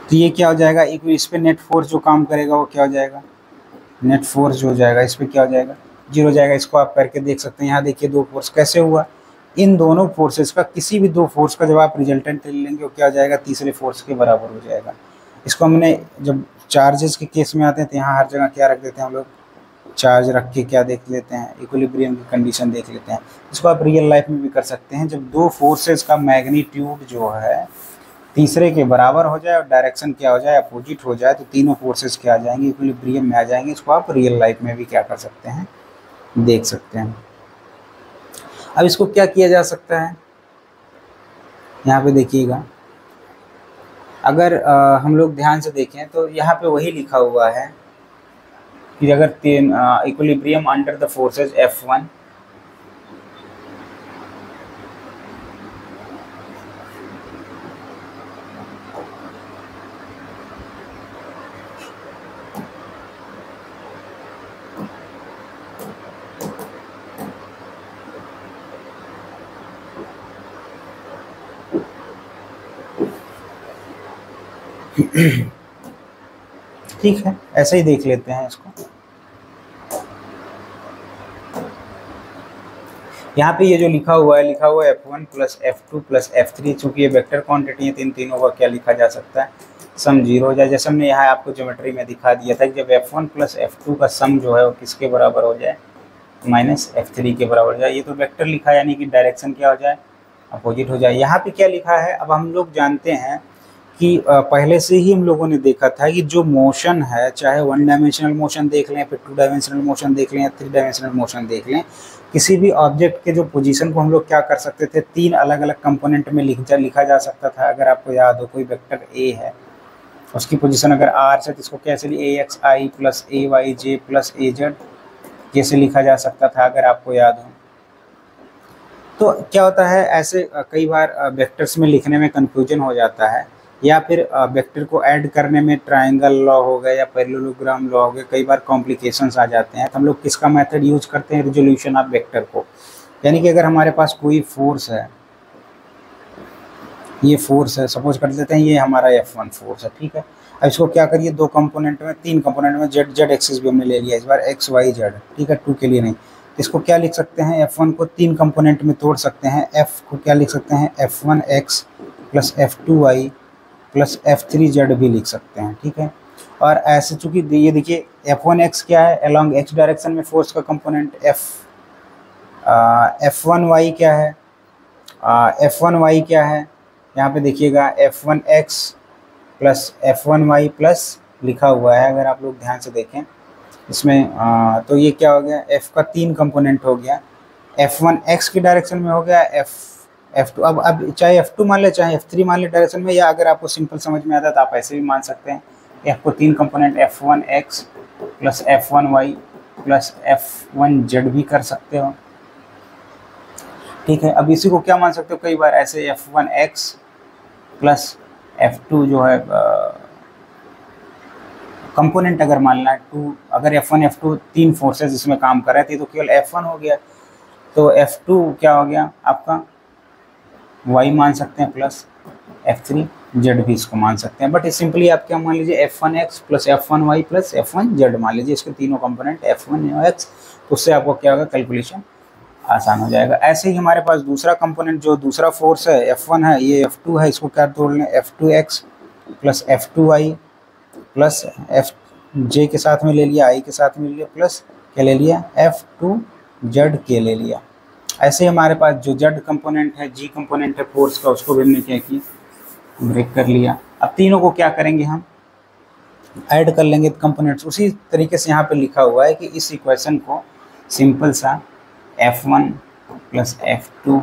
तो ये क्या हो जाएगा, एक इस पे नेट फोर्स जो काम करेगा वो क्या हो जाएगा, नेट फोर्स जो हो जाएगा इस पे क्या हो जाएगा, 0 हो जाएगा। इसको आप करके देख सकते हैं। यहाँ देखिए दो फोर्स कैसे हुआ, इन दोनों फोर्सेस का किसी भी दो फोर्स का जब आप रिजल्टेंट ले लेंगे वो क्या हो जाएगा, तीसरे फोर्स के बराबर हो जाएगा। इसको हमने जब चार्जेस के केस में आते हैं तो यहाँ हर जगह क्या रख देते हैं हम लोग, चार्ज रख के क्या देख लेते हैं, इक्विलिब्रियम की कंडीशन देख लेते हैं। इसको आप रियल लाइफ में भी कर सकते हैं, जब दो फोर्सेस का मैग्नीट्यूड जो है तीसरे के बराबर हो जाए और डायरेक्शन क्या हो जाए, अपोजिट हो जाए, तो तीनों फोर्सेस क्या आ जाएंगे, इक्विलिब्रियम में आ जाएंगे। इसको आप रियल लाइफ में भी क्या कर सकते हैं, देख सकते हैं। अब इसको क्या किया जा सकता है, यहाँ पे देखिएगा, अगर हम लोग ध्यान से देखें तो यहाँ पे वही लिखा हुआ है कि अगर equilibrium under the forces F1 ठीक है, ऐसे ही देख लेते हैं इसको। यहाँ पे ये जो लिखा हुआ है F1 plus F2 plus F3, चूंकि ये वेक्टर क्वांटिटी है तो इन तीनों का क्या लिखा जा सकता है, सम 0 हो जाए। जैसे हमने यहाँ आपको ज्योमेट्री में दिखा दिया था कि जब F1 प्लस F2 का सम जो है वो किसके बराबर हो जाए, माइनस F3 के बराबर हो जाए। ये तो वेक्टर लिखा है, यानी कि डायरेक्शन क्या हो जाए, अपोजिट हो जाए। यहाँ पे क्या लिखा है, अब हम लोग जानते हैं कि पहले से ही हम लोगों ने देखा था कि जो मोशन है, चाहे 1 डायमेंशनल मोशन देख लें, फिर 2 डायमेंशनल मोशन देख लें, या 3 डायमेंशनल मोशन देख लें, किसी भी ऑब्जेक्ट के जो पोजीशन को हम लोग क्या कर सकते थे, 3 अलग अलग कंपोनेंट में लिखा जा सकता था। अगर आपको याद हो, कोई वेक्टर ए है, उसकी पोजीशन अगर आर से, तो इसको कैसे AXI plus AYJ plus AZ कैसे लिखा जा सकता था, अगर आपको याद हो। तो क्या होता है, ऐसे कई बार वेक्टर्स में लिखने में कन्फ्यूजन हो जाता है, या फिर वेक्टर को ऐड करने में ट्रायंगल लॉ हो गया या पैरेललोग्राम लॉ हो गया, कई बार कॉम्प्लिकेशंस आ जाते हैं। तो हम लोग किसका मेथड यूज करते हैं, रिजोल्यूशन ऑफ वेक्टर को। यानी कि अगर हमारे पास कोई फोर्स है, ये फोर्स है, सपोज कर लेते हैं ये हमारा F1 फोर्स है, ठीक है। अब इसको क्या करिए, 2 कंपोनेंट में, 3 कंपोनेंट में, Z एक्सिस भी हमने ले लिया इस बार, X Y Z, ठीक है, 2 के लिए नहीं। इसको क्या लिख सकते हैं, F1 को 3 कंपोनेंट में तोड़ सकते हैं। F को क्या लिख सकते हैं, F1X plus F2Y plus F3Z भी लिख सकते हैं, ठीक है। और ऐसे चूंकि ये देखिए F1X क्या है, अलोंग X डायरेक्शन में फोर्स का कंपोनेंट, F1Y क्या है, F1Y क्या है, यहाँ पे देखिएगा F1X प्लस F1Y प्लस लिखा हुआ है, अगर आप लोग ध्यान से देखें इसमें, तो ये क्या हो गया, F का 3 कंपोनेंट हो गया, F1X की डायरेक्शन में हो गया, F2, अब चाहे F2 मान ले चाहे F3 मान ले डायरेक्शन में, या अगर आपको सिंपल समझ में आता है तो आप ऐसे भी मान सकते हैं। F को 3 component F1X plus F1Y plus F1Z भी कर सकते हो, ठीक है। अब इसी को क्या मान सकते हो, कई बार ऐसे F1X प्लस F2 जो है कंपोनेंट अगर मानना है 2, अगर F1 F2 3 फोर्सेस इसमें काम कर रहे थे तो केवल F1 हो गया, तो F2 क्या हो गया आपका, Y मान सकते हैं प्लस F3Z भी इसको मान सकते हैं। बट सिंपली आप क्या मान लीजिए, F1X plus F1Y plus F1Z मान लीजिए, इसके तीनों कंपोनेंट F1X, तो उससे आपको क्या होगा, कैलकुलेशन आसान हो जाएगा। ऐसे ही हमारे पास दूसरा कंपोनेंट जो दूसरा फोर्स है F1 है, ये F2 है, इसको क्या तोड़ लें, F2X plus F2Y plus Fj के साथ में ले लिया, I के साथ में ले लिया, प्लस क्या ले लिया, F2Z के ले लिया। ऐसे ही हमारे पास जो जेड कंपोनेंट है, जी कंपोनेंट है फोर्स का, उसको भी हमने क्या किया, ब्रेक कर लिया। अब तीनों को क्या करेंगे, हम ऐड कर लेंगे कंपोनेंट्स। उसी तरीके से यहाँ पे लिखा हुआ है कि इस इक्वेशन को सिंपल सा F1 plus F2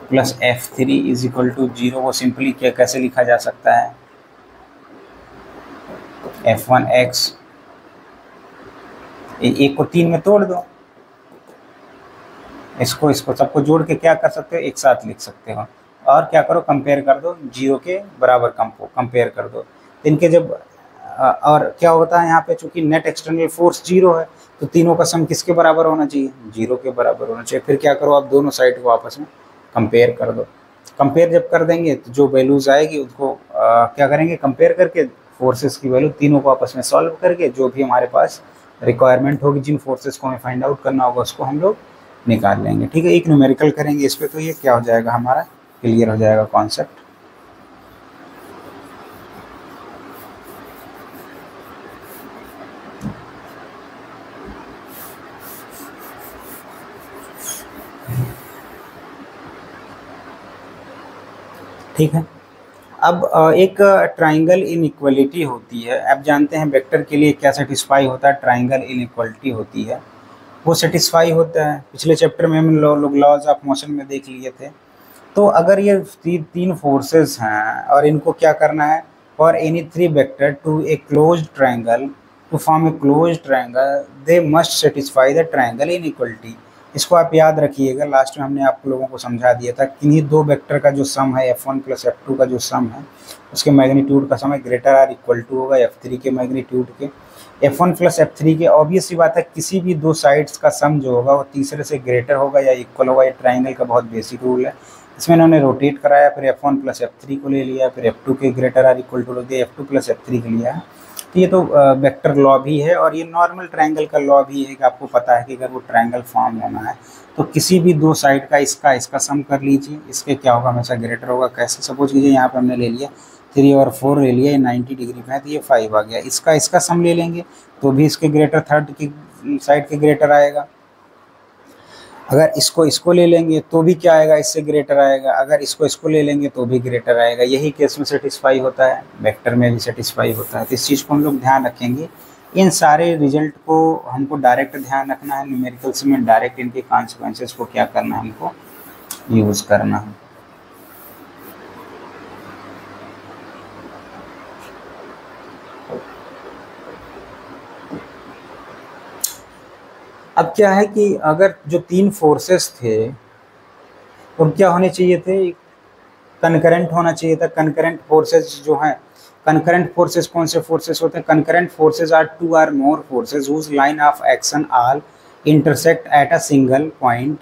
plus F3 is equal to 0 को सिंपली क्या कैसे लिखा जा सकता है, F1x, एक को 3 में तोड़ दो, इसको सबको जोड़ के क्या कर सकते हो, एक साथ लिख सकते हो। और क्या करो, कंपेयर कर दो, 0 के बराबर कंपेयर कर दो। तो इनके जब और क्या होता है यहाँ पे, चूंकि नेट एक्सटर्नल फोर्स 0 है, तो तीनों का सम किसके बराबर होना चाहिए, 0 के बराबर होना चाहिए। फिर क्या करो, आप दोनों साइड को आपस में कंपेयर कर दो। कंपेयर जब कर देंगे तो जो वैल्यूज आएगी उसको क्या करेंगे, कंपेयर करके फोर्सेस की वैल्यू तीनों को आपस में सॉल्व करके जो भी हमारे पास रिक्वायरमेंट होगी, जिन फोर्सेस को हमें फाइंड आउट करना होगा, उसको हम लोग निकाल लेंगे। ठीक है, एक न्यूमेरिकल करेंगे इस पे, तो ये क्या हो जाएगा, हमारा क्लियर हो जाएगा कॉन्सेप्ट। ठीक है, अब एक ट्राइंगल इनइक्वालिटी होती है। आप जानते हैं वेक्टर के लिए क्या सेटिस्फाई होता है, ट्राइंगल इनइक्वालिटी होती है, वो सेटिस्फाई होता है। पिछले चैप्टर में हम लोग लॉज ऑफ मोशन में देख लिए थे। तो अगर ये तीन फोर्सेस हैं और इनको क्या करना है, for any three vector to a closed triangle, to form a closed triangle they must satisfy the triangle inequality. इसको आप याद रखिएगा, लास्ट में हमने आप लोगों को समझा दिया था, किन्हीं दो वेक्टर का जो सम है F1 प्लस F2 का जो सम है, उसके मैग्नीट्यूड का sum greater or equal to होगा F3 के मैग्नीट्यूड के। F1 प्लस F3 के ऑब्वियस सी बात है, किसी भी दो साइड्स का सम जो होगा वो तीसरे से ग्रेटर होगा या इक्वल होगा। ये ट्राइंगल का बहुत बेसिक रूल है। इसमें इन्होंने रोटेट कराया, फिर F1 प्लस F3 को ले लिया, फिर F2 के ग्रेटर आर इक्वल टू दिया, F2 प्लस F3 के लिया। तो ये तो वेक्टर लॉ भी है, और ये नॉर्मल ट्रायंगल का लॉ भी है कि आपको पता है कि अगर वो ट्रायंगल फॉर्म होना है तो किसी भी दो साइड का इसका सम कर लीजिए, इसके क्या होगा, हमेशा ग्रेटर होगा। कैसे, सपोज कीजिए यहाँ पे हमने ले लिया 3 और 4 ले लिया, ये 90 डिग्री में है तो ये 5 आ गया। इसका सम ले लेंगे तो भी इसके ग्रेटर, थर्ड की साइड के ग्रेटर आएगा। अगर इसको ले लेंगे तो भी क्या आएगा, इससे ग्रेटर आएगा। अगर इसको ले लेंगे तो भी ग्रेटर आएगा। यही केस में सेटिस्फाई होता है, वेक्टर में भी सेटिस्फाई होता है। तो इस चीज़ को हम लोग ध्यान रखेंगे। इन सारे रिजल्ट को हमको डायरेक्ट ध्यान रखना है, न्यूमेरिकल्स में डायरेक्ट इनके कॉन्सिक्वेंसेस को क्या करना है, हमको यूज़ करना है। अब क्या है कि अगर जो तीन फोर्सेस थे और क्या होने चाहिए थे, कनकरेंट होना चाहिए था। कनकरेंट फोर्सेस जो हैं, कनकरेंट फोर्सेस कौन से फोर्सेस होते हैं, concurrent forces are two or more forces whose line of action all intersect at a single point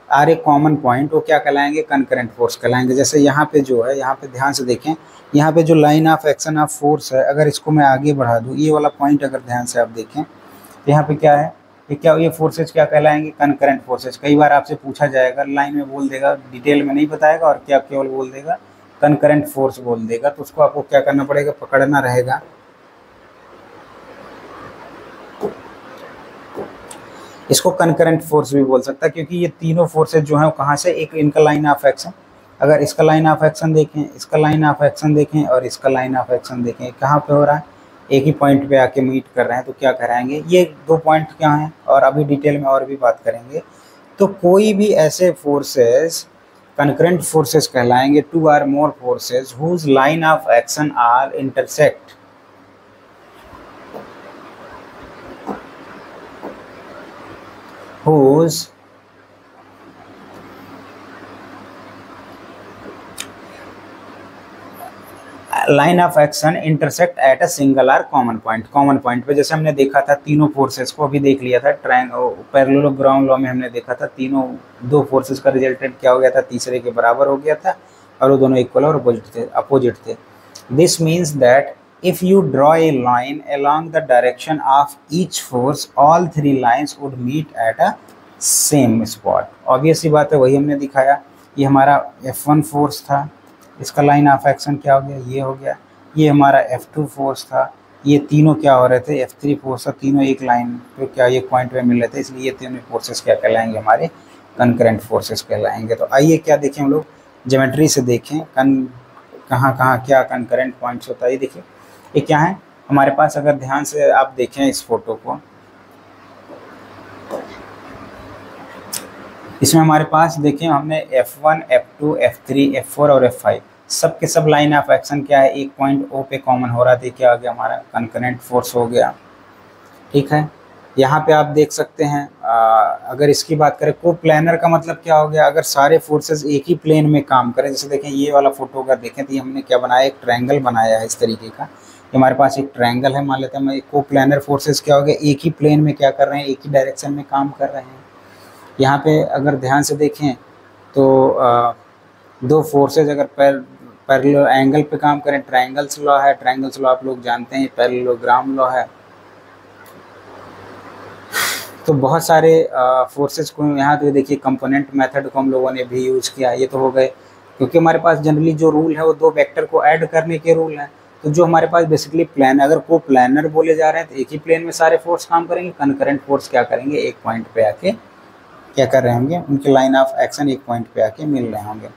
or a common point, वो क्या कहलाएंगे, कनकरेंट फोर्स कहलाएंगे। जैसे यहाँ पे जो है, यहाँ पे ध्यान से देखें, यहाँ पे जो line of action of force है, अगर इसको मैं आगे बढ़ा दूँ, ये वाला पॉइंट अगर ध्यान से आप देखें तो यहाँ पे क्या है, ये फोर्सेज क्या कहलाएंगे, कनकरेंट फोर्सेज। कई बार आपसे पूछा जाएगा, लाइन में बोल देगा, डिटेल में नहीं बताएगा, और क्या केवल बोल देगा कनकरेंट फोर्स बोल देगा, तो उसको आपको क्या करना पड़ेगा, पकड़ना रहेगा। इसको कनकरेंट फोर्स भी बोल सकता है, क्योंकि ये तीनों फोर्सेज जो हैं कहाँ से, एक इनका लाइन ऑफ एक्शन, अगर इसका लाइन ऑफ एक्शन देखें, इसका लाइन ऑफ एक्शन देखें और इसका लाइन ऑफ एक्शन देखें, कहाँ पे हो रहा है, एक ही पॉइंट पे आके मीट कर रहे हैं। तो क्या कराएंगे, ये दो पॉइंट क्या हैं, और अभी डिटेल में और भी बात करेंगे। तो कोई भी ऐसे फोर्सेस कनकरेंट फोर्सेस कहलाएंगे, two or more forces whose line of action are intersect, whose line of action intersect at a single or common point. Common point पे जैसे हमने देखा था तीनों फोर्सेस को, अभी देख लिया था पैरेललोग्राम लॉ में हमने देखा था, तीनों दो फोर्सेस का रिजल्टेंट क्या हो गया था, तीसरे के बराबर हो गया था, और वो दोनों इक्वल और अपोजिट थे। This means that if you draw a line along the direction of each force, all three lines would meet at a same spot. Obvious सी बात है, वही हमने दिखाया। ये हमारा F1 फोर्स था, इसका लाइन ऑफ एक्शन क्या हो गया, ये हो गया। ये हमारा F2 फोर्स था, ये तीनों क्या हो रहे थे, F3 फोर्स था, तीनों एक लाइन पे क्या एक पॉइंट पे मिल रहे थे, इसलिए ये तीनों फोर्सेस क्या कहलाएंगे, हमारे कनकरेंट फोर्सेस कहलाएंगे। तो आइए क्या देखें हम लोग, ज्योमेट्री से देखें कहाँ कहाँ क्या कनकरेंट पॉइंट्स होता है। ये देखिए ये क्या है हमारे पास, अगर ध्यान से आप देखें इस फोटो को, इसमें हमारे पास देखें हमने F1, F2, F3, F4 और F5 सब के सब लाइन ऑफ एक्शन क्या है, एक पॉइंट O पे कॉमन हो रहा है। देखिए आ गया हमारा कनकरेंट फोर्स हो गया, ठीक है। यहाँ पे आप देख सकते हैं अगर इसकी बात करें कोप्लानर का मतलब क्या हो गया, अगर सारे फोर्सेस एक ही प्लेन में काम करें। जैसे देखें ये वाला फोटो अगर देखें तो ये हमने क्या बनाया, एक ट्रायंगल बनाया है इस तरीके का। ये हमारे पास एक ट्रायंगल है, मान लेते हैं। कोप्लानर फोर्सेस क्या हो गया, एक ही प्लेन में क्या कर रहे हैं, एक ही डायरेक्शन में काम कर रहे हैं। यहाँ पे अगर ध्यान से देखें तो दो फोर्सेज अगर पैरेलल एंगल पे काम करें, ट्रायंगल्स लॉ है, ट्रायंगल्स लॉ आप लोग जानते हैं, पैरेललोग्राम लॉ है। तो बहुत सारे फोर्सेस को यहाँ पे देखिए कंपोनेंट मेथड को हम लोगों ने भी यूज़ किया। ये तो हो गए, क्योंकि हमारे पास जनरली जो रूल है वो दो वेक्टर को ऐड करने के रूल हैं। तो जो हमारे पास बेसिकली प्लान, अगर को प्लानर बोले जा रहे हैं तो एक ही प्लेन में सारे फोर्स काम करेंगे। कनकरेंट फोर्स क्या करेंगे, एक पॉइंट पे आके क्या कर रहे होंगे, उनके लाइन ऑफ एक्शन एक पॉइंट पे आके मिल रहे होंगे।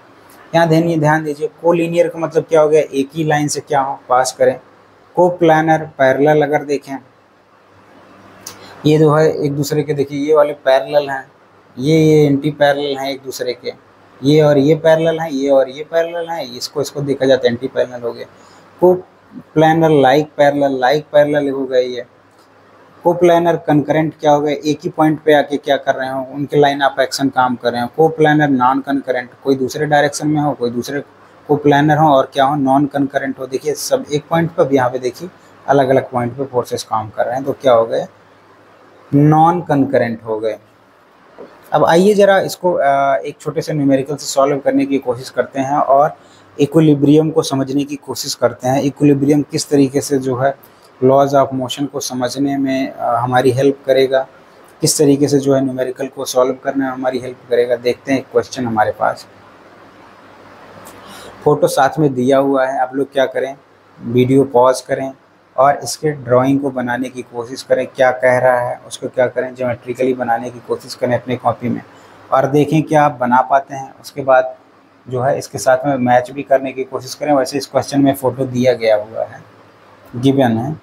यहाँ ध्यान दीजिए, कोलिनियर का मतलब क्या हो गया, एक ही लाइन से क्या हो पास करें। को प्लानर पैरेलल अगर देखें, ये जो है एक दूसरे के, देखिए ये वाले पैरेलल हैं, ये एंटी पैरेलल हैं एक दूसरे के, ये और ये पैरेलल हैं, ये और ये पैरेलल हैं, इसको देखा जाता है एंटी पैरेलल हो गए। को प्लानर लाइक पैरेलल हो गए। ये को प्लानर कनकरेंट क्या हो गए, एक ही पॉइंट पे आके क्या कर रहे हो, उनके लाइन ऑफ एक्शन काम कर रहे हो। को प्लानर नॉन कनकरेंट, कोई दूसरे डायरेक्शन में हो, कोई दूसरे को प्लानर हो और क्या हो, नॉन कनकरेंट हो। देखिए सब एक पॉइंट पर, यहाँ पे देखिए अलग अलग पॉइंट पे फोर्सेस काम कर रहे हैं, तो क्या हो गए, नॉन कनकरेंट हो गए। अब आइए जरा इसको एक छोटे से न्यूमेरिकल से सॉल्व करने की कोशिश करते हैं और इक्विलिब्रियम को समझने की कोशिश करते हैं। इक्विलिब्रियम किस तरीके से जो है लॉज ऑफ मोशन को समझने में हमारी हेल्प करेगा, किस तरीके से जो है न्यूमेरिकल को सॉल्व करने में हमारी हेल्प करेगा। देखते हैं एक क्वेश्चन हमारे पास, फोटो साथ में दिया हुआ है। आप लोग क्या करें, वीडियो पॉज करें और इसके ड्राइंग को बनाने की कोशिश करें, क्या कह रहा है उसको क्या करें, ज्योमेट्रिकली बनाने की कोशिश करें अपनी कॉपी में और देखें क्या आप बना पाते हैं। उसके बाद जो है इसके साथ में मैच भी करने की कोशिश करें। वैसे इस क्वेश्चन में फ़ोटो दिया गया हुआ है, गिवन है।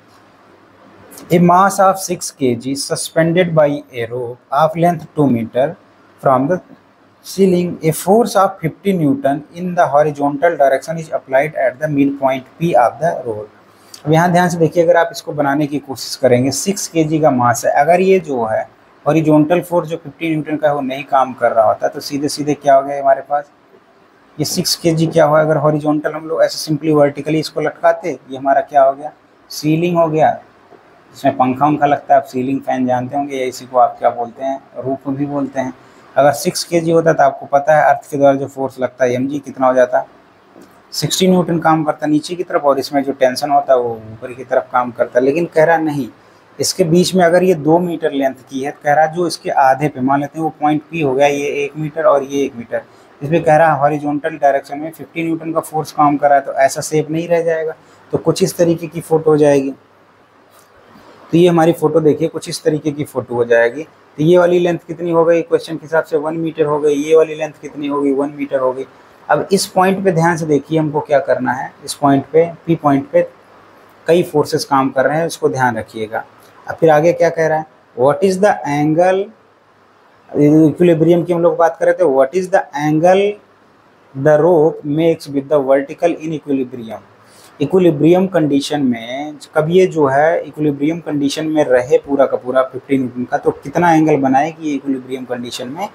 A mass of 6 kg suspended by a rope of length 2 metre from the ceiling, a force of 50 Newton in the horizontal direction is applied at the midpoint P of the rope। अब यहाँ ध्यान से देखिए, अगर आप इसको बनाने की कोशिश करेंगे, 6 kg का मास है, अगर ये जो है हॉरिजॉन्टल फोर्स जो 50 न्यूटन का है वो नहीं काम कर रहा होता तो सीधे सीधे क्या हो गया हमारे पास, ये 6 kg क्या हुआ, अगर हॉरिजॉन्टल हम लोग ऐसे सिंपली वर्टिकली इसको लटकाते, ये हमारा क्या हो गया, सीलिंग हो गया। इसमें पंखा उंखा लगता है, आप सीलिंग फैन जानते होंगे, या इसी को आप क्या बोलते हैं, रूफ भी बोलते हैं। अगर 6 kg होता तो आपको पता है अर्थ के द्वारा जो फोर्स लगता है mg कितना हो जाता, 60 न्यूटन काम करता नीचे की तरफ, और इसमें जो टेंशन होता है वो ऊपर की तरफ काम करता है। लेकिन कह रहा नहीं, इसके बीच में अगर ये 2 मीटर लेंथ की है, कह रहा जो इसके आधे पे मान लेते हैं वो पॉइंट P हो गया, ये 1 मीटर और ये 1 मीटर, इसमें कह रहा है हॉरिजॉन्टल डायरेक्शन में 50 न्यूटन का फोर्स काम कर रहा है, तो ऐसा शेप नहीं रह जाएगा, तो कुछ इस तरीके की फ़ोटो हो जाएगी। तो ये हमारी फ़ोटो देखिए कुछ इस तरीके की फ़ोटो हो जाएगी। तो ये वाली लेंथ कितनी हो गई, क्वेश्चन के हिसाब से 1 मीटर हो गई, ये वाली लेंथ कितनी होगी, 1 मीटर हो गई। अब इस पॉइंट पे ध्यान से देखिए, हमको क्या करना है, इस पॉइंट पे P पॉइंट पे कई फोर्सेस काम कर रहे हैं, इसको ध्यान रखिएगा। अब फिर आगे क्या कह रहा है, what is the angle, equilibrium की हम लोग बात कर रहे थे, what is the angle the rope makes with the vertical in equilibrium. Equilibrium condition में कब ये जो है इक्विलिब्रियम कंडीशन में रहे पूरा का पूरा 50 न्यूटन का, तो कितना एंगल बनाए कि ये इक्विलिब्रियम कंडीशन में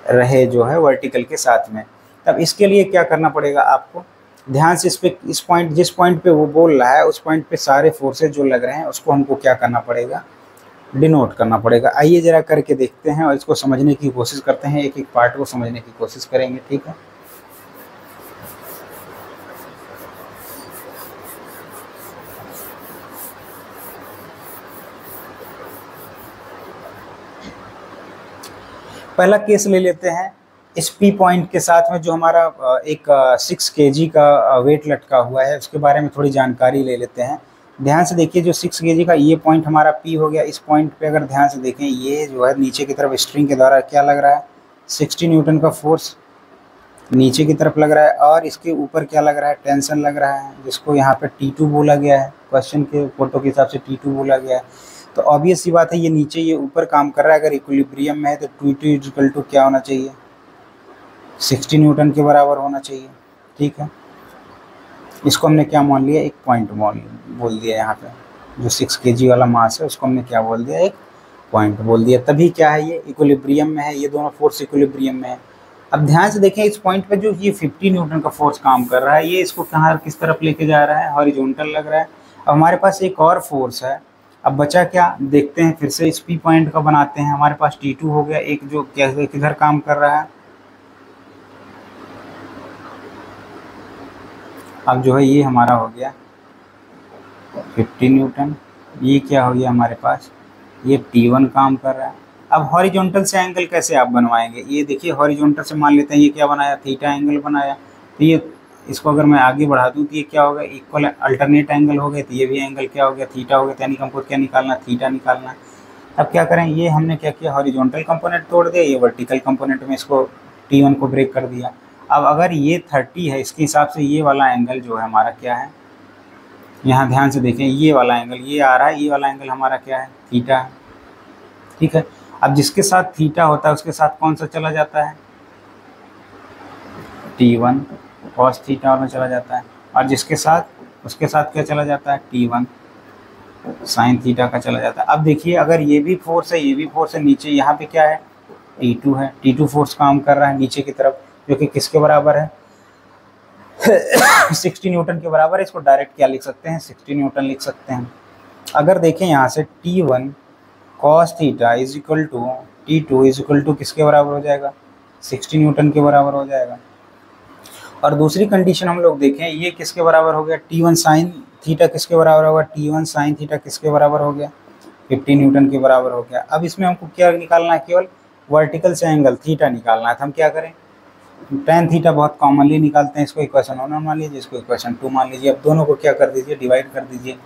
रहे जो है वर्टिकल के साथ में। तब इसके लिए क्या करना पड़ेगा आपको, ध्यान से इस पॉइंट जिस पॉइंट पे वो बोल रहा है उस पॉइंट पे सारे फोर्सेज जो लग रहे हैं उसको हमको क्या करना पड़ेगा, डिनोट करना पड़ेगा। आइए जरा करके देखते हैं और इसको समझने की कोशिश करते हैं, एक एक पार्ट को समझने की कोशिश करेंगे, ठीक है। पहला केस ले लेते हैं, इस P पॉइंट के साथ में जो हमारा एक 6 kg का वेट लटका हुआ है उसके बारे में थोड़ी जानकारी ले लेते हैं। ध्यान से देखिए, जो 6 kg का ये पॉइंट हमारा P हो गया, इस पॉइंट पे अगर ध्यान से देखें, ये जो है नीचे की तरफ स्ट्रिंग के द्वारा क्या लग रहा है, 60 न्यूटन का फोर्स नीचे की तरफ लग रहा है और इसके ऊपर क्या लग रहा है, टेंशन लग रहा है, जिसको यहाँ पे T2 बोला गया है, क्वेश्चन के फोटो के हिसाब से T2 बोला गया है। तो ऑब्वियस सी बात है ये नीचे ये ऊपर काम कर रहा है, अगर इक्विलिब्रियम में है तो T2 इक्वल टू क्या होना चाहिए, 60 न्यूटन के बराबर होना चाहिए। ठीक है, इसको हमने क्या मान लिया, एक पॉइंट बोल दिया यहाँ पे, जो 6 kg वाला मास है उसको हमने क्या बोल दिया, एक पॉइंट बोल दिया। तभी क्या है, ये इक्विलिब्रियम में है, ये दोनों फोर्स इक्विलिब्रियम में है। अब ध्यान से देखें, इस पॉइंट पे जो ये 50 न्यूटन का फोर्स काम कर रहा है, ये इसको कहाँ किस तरफ लेके जा रहा है, हॉरिजॉन्टल लग रहा है। अब हमारे पास एक और फोर्स है, अब बचा क्या, देखते हैं फिर से इस P पॉइंट का बनाते हैं। हमारे पास T2 हो गया, एक जो किधर काम कर रहा है, अब जो है ये हमारा हो गया 50 न्यूटन, ये क्या हो गया हमारे पास, ये T1 काम कर रहा है। अब हॉरिजॉन्टल से एंगल कैसे आप बनवाएंगे, ये देखिए हॉरिजॉन्टल से मान लेते हैं ये क्या बनाया, थीटा एंगल बनाया। तो ये इसको अगर मैं आगे बढ़ा दूं तो ये क्या होगा, इक्वल अल्टरनेट एंगल हो गए, तो ये भी एंगल क्या हो गया, थीटा हो गया। यानी कि हमको क्या निकालना, थीटा निकालना। अब क्या करें, ये हमने क्या किया, हॉरिजॉन्टल कंपोनेंट तोड़ दिया, ये वर्टिकल कंपोनेंट में इसको T1 को ब्रेक कर दिया। अब अगर ये 30 है, इसके हिसाब से ये वाला एंगल जो है हमारा क्या है, यहाँ ध्यान से देखें, ये वाला एंगल ये आ रहा है, ये वाला एंगल हमारा क्या है, थीटा है। ठीक है, अब जिसके साथ थीटा होता है उसके साथ कौन सा चला जाता है, T1 cos थीटा में चला जाता है, और जिसके साथ उसके साथ क्या चला जाता है, T1 sin थीटा का चला जाता है। अब देखिए अगर ये भी फोर्स है, ये भी फोर्स है, नीचे यहाँ पे क्या है, T2 है, T2 फोर्स काम कर रहा है नीचे की तरफ, जो कि किसके बराबर है 60 न्यूटन के बराबर है। इसको डायरेक्ट क्या लिख सकते हैं, 60 न्यूटन लिख सकते हैं। अगर देखें यहाँ से T1 cos theta is equal to T2 is equal to किसके बराबर हो जाएगा, 60 न्यूटन के बराबर हो जाएगा। और दूसरी कंडीशन हम लोग देखें, ये किसके बराबर हो गया, T1 sin थीटा किसके बराबर होगा, T1 sin थीटा किसके बराबर हो गया, 50 न्यूटन के बराबर हो गया। अब इसमें हमको क्या निकालना है, केवल वर्टिकल से एंगल थीटा निकालना है। तो हम क्या करें, tan थीटा बहुत कॉमनली निकालते हैं, इसको इक्वेशन 1 मान लीजिए, इसको इक्वेशन 2 मान लीजिए। अब दोनों को क्या कर दीजिए, डिवाइड कर दीजिए।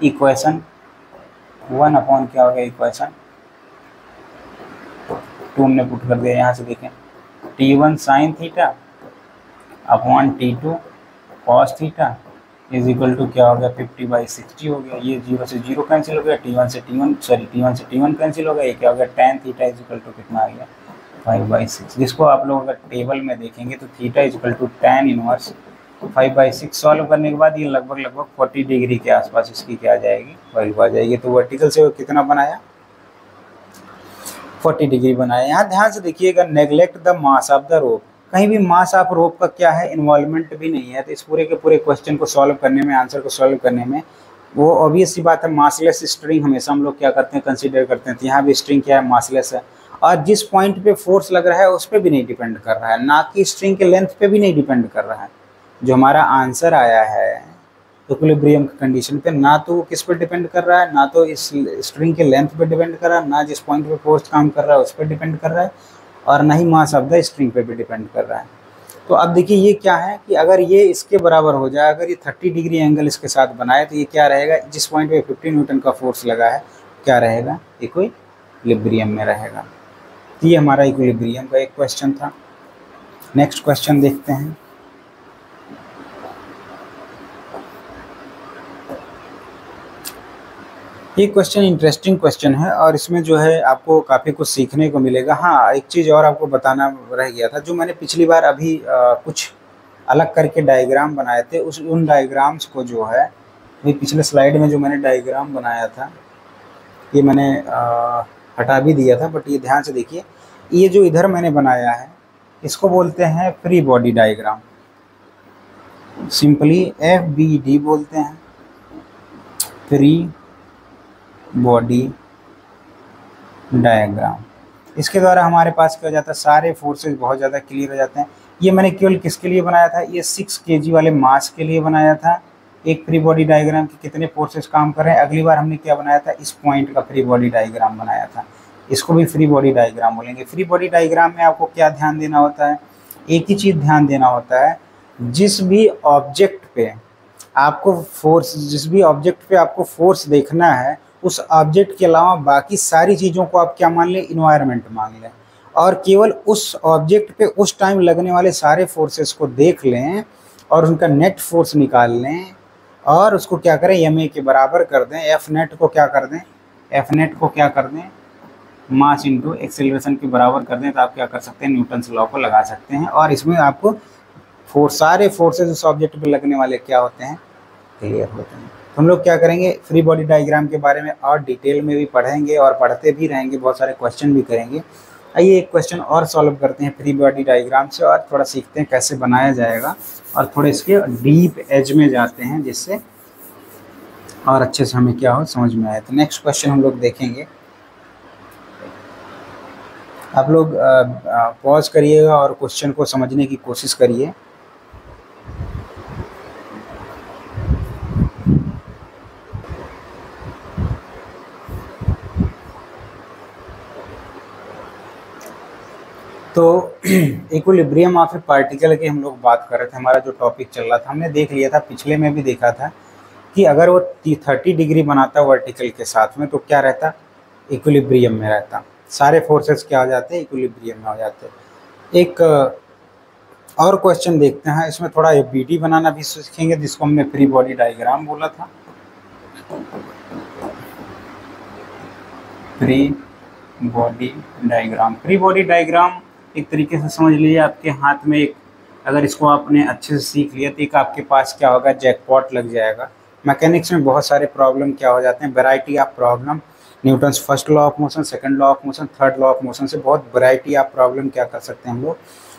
इक्वेशन 1 अपॉन क्या हो गया, इक्वेशन 2 हमने पुट कर दिया। यहाँ से देखें T1 sin theta upon T2 cos theta is equal to क्या हो गया, 50/60 हो गया। ये 0 से 0 कैंसिल हो गया, T1 से T1 कैंसिल हो गया। ये क्या हो गया, tan theta is equal to कितना आ गया, 5/6। जिसको आप लोग अगर टेबल में देखेंगे तो theta is equal to tan inverse 5/6। Solve करने के बाद ये लगभग 40 डिग्री के आसपास इसकी क्या आ जाएगी, वैल्यू आ जाएगी। तो वर्टिकल से वो कितना बनाया, 40 डिग्री बनाया। यहाँ ध्यान से देखिएगा, neglect the mass of the rope, कहीं भी मास ऑफ रोप का क्या है, इन्वॉल्वमेंट भी नहीं है। तो इस पूरे के पूरे क्वेश्चन को सॉल्व करने में, आंसर को सॉल्व करने में, वो ऑब्वियस सी बात है, मासलेस स्ट्रिंग हमेशा हम लोग क्या करते हैं, कंसीडर करते हैं। तो यहाँ भी स्ट्रिंग क्या है, मासलेस है, और जिस पॉइंट पे फोर्स लग रहा है उस पर भी नहीं डिपेंड कर रहा है, ना कि स्ट्रिंग के लेंथ पे भी नहीं डिपेंड कर रहा है। जो हमारा आंसर आया है इक्विलिब्रियम की कंडीशन पे, ना तो वो किस पर डिपेंड कर रहा है, ना तो इस स्ट्रिंग के लेंथ पे डिपेंड कर रहा है, ना जिस पॉइंट पे फोर्स काम कर रहा है उस पर डिपेंड कर रहा है, और ना ही मास ऑफ द स्ट्रिंग पे भी डिपेंड कर रहा है। तो अब देखिए ये क्या है कि अगर ये इसके बराबर हो जाए, अगर ये 30 डिग्री एंगल इसके साथ बनाए, तो ये क्या रहेगा, जिस पॉइंट पे 50 न्यूटन का फोर्स लगा है क्या रहेगा, इक्विलिब्रियम में रहेगा। तो ये हमारा इक्विलिब्रियम का एक क्वेश्चन था। नेक्स्ट क्वेश्चन देखते हैं। ये क्वेश्चन इंटरेस्टिंग क्वेश्चन है और इसमें जो है आपको काफ़ी कुछ सीखने को मिलेगा। हाँ, एक चीज़ और आपको बताना रह गया था, जो मैंने पिछली बार अभी कुछ अलग करके डायग्राम बनाए थे, उन डायग्राम्स को जो है, ये पिछले स्लाइड में जो मैंने डायग्राम बनाया था ये मैंने हटा भी दिया था, बट ये ध्यान से देखिए, ये जो इधर मैंने बनाया है इसको बोलते हैं free body diagram, simply FBD बोलते हैं, फ्री बॉडी डायग्राम। इसके द्वारा हमारे पास क्या हो जाता है, सारे फोर्सेस बहुत ज़्यादा क्लियर हो जाते हैं। ये मैंने केवल किसके लिए बनाया था, ये 6 kg वाले मास के लिए बनाया था। एक फ्री बॉडी डायग्राम के कितने फोर्सेस काम कर रहे हैं। अगली बार हमने क्या बनाया था, इस पॉइंट का फ्री बॉडी डायग्राम बनाया था, इसको भी फ्री बॉडी डायग्राम बोलेंगे। फ्री बॉडी डायग्राम में आपको क्या ध्यान देना होता है, एक ही चीज़ ध्यान देना होता है, जिस भी ऑब्जेक्ट पे आपको फोर्स देखना है, उस ऑब्जेक्ट के अलावा बाकी सारी चीज़ों को आप क्या मान लें, इन्वायरमेंट मान लें। और केवल उस ऑब्जेक्ट पे उस टाइम लगने वाले सारे फोर्सेस को देख लें और उनका नेट फोर्स निकाल लें और उसको क्या करें, ma के बराबर कर दें, एफ नेट को क्या कर दें, एफ नेट को क्या कर दें, मास इंटू एक्सेलरेशन के बराबर कर दें, तो आप क्या कर सकते हैं, न्यूटन्स लॉ को लगा सकते हैं और इसमें आपको सारे फोर्सेस उस ऑब्जेक्ट पे लगने वाले क्या होते हैं, क्लियर होते हैं। तो हम लोग क्या करेंगे, फ्री बॉडी डायग्राम के बारे में और डिटेल में भी पढ़ेंगे और पढ़ते भी रहेंगे, बहुत सारे क्वेश्चन भी करेंगे। आइए एक क्वेश्चन और सॉल्व करते हैं फ्री बॉडी डायग्राम से और थोड़ा सीखते हैं कैसे बनाया जाएगा और थोड़े इसके डीप एज में जाते हैं जिससे और अच्छे से हमें क्या हो समझ में आए। तो नेक्स्ट क्वेश्चन हम लोग देखेंगे। आप लोग पॉज करिएगा और क्वेश्चन को समझने की कोशिश करिए। तो इक्विलिब्रियम ऑफ ए पार्टिकल की हम लोग बात कर रहे थे, हमारा जो टॉपिक चल रहा था हमने देख लिया था, पिछले में भी देखा था कि अगर वो 30 डिग्री बनाता वर्टिकल के साथ में तो क्या रहता, इक्विलिब्रियम में रहता, सारे फोर्सेस क्या हो जाते हैं, इक्विलिब्रियम में हो जाते। एक और क्वेश्चन देखते हैं, इसमें थोड़ा बीडी बनाना भी सीखेंगे जिसको हमने फ्री बॉडी डायग्राम बोला था। Free body diagram, free body diagram एक तरीके से समझ लीजिए आपके हाथ में एक, अगर इसको आपने अच्छे से सीख लिया तो एक आपके पास क्या होगा, जैकपॉट लग जाएगा। मैकेनिक्स में बहुत सारे प्रॉब्लम क्या हो जाते हैं, variety of problem, Newton's first law of motion, second law of motion, third law of motion से बहुत वैरायटी ऑफ प्रॉब्लम क्या कर सकते हैं हम लोग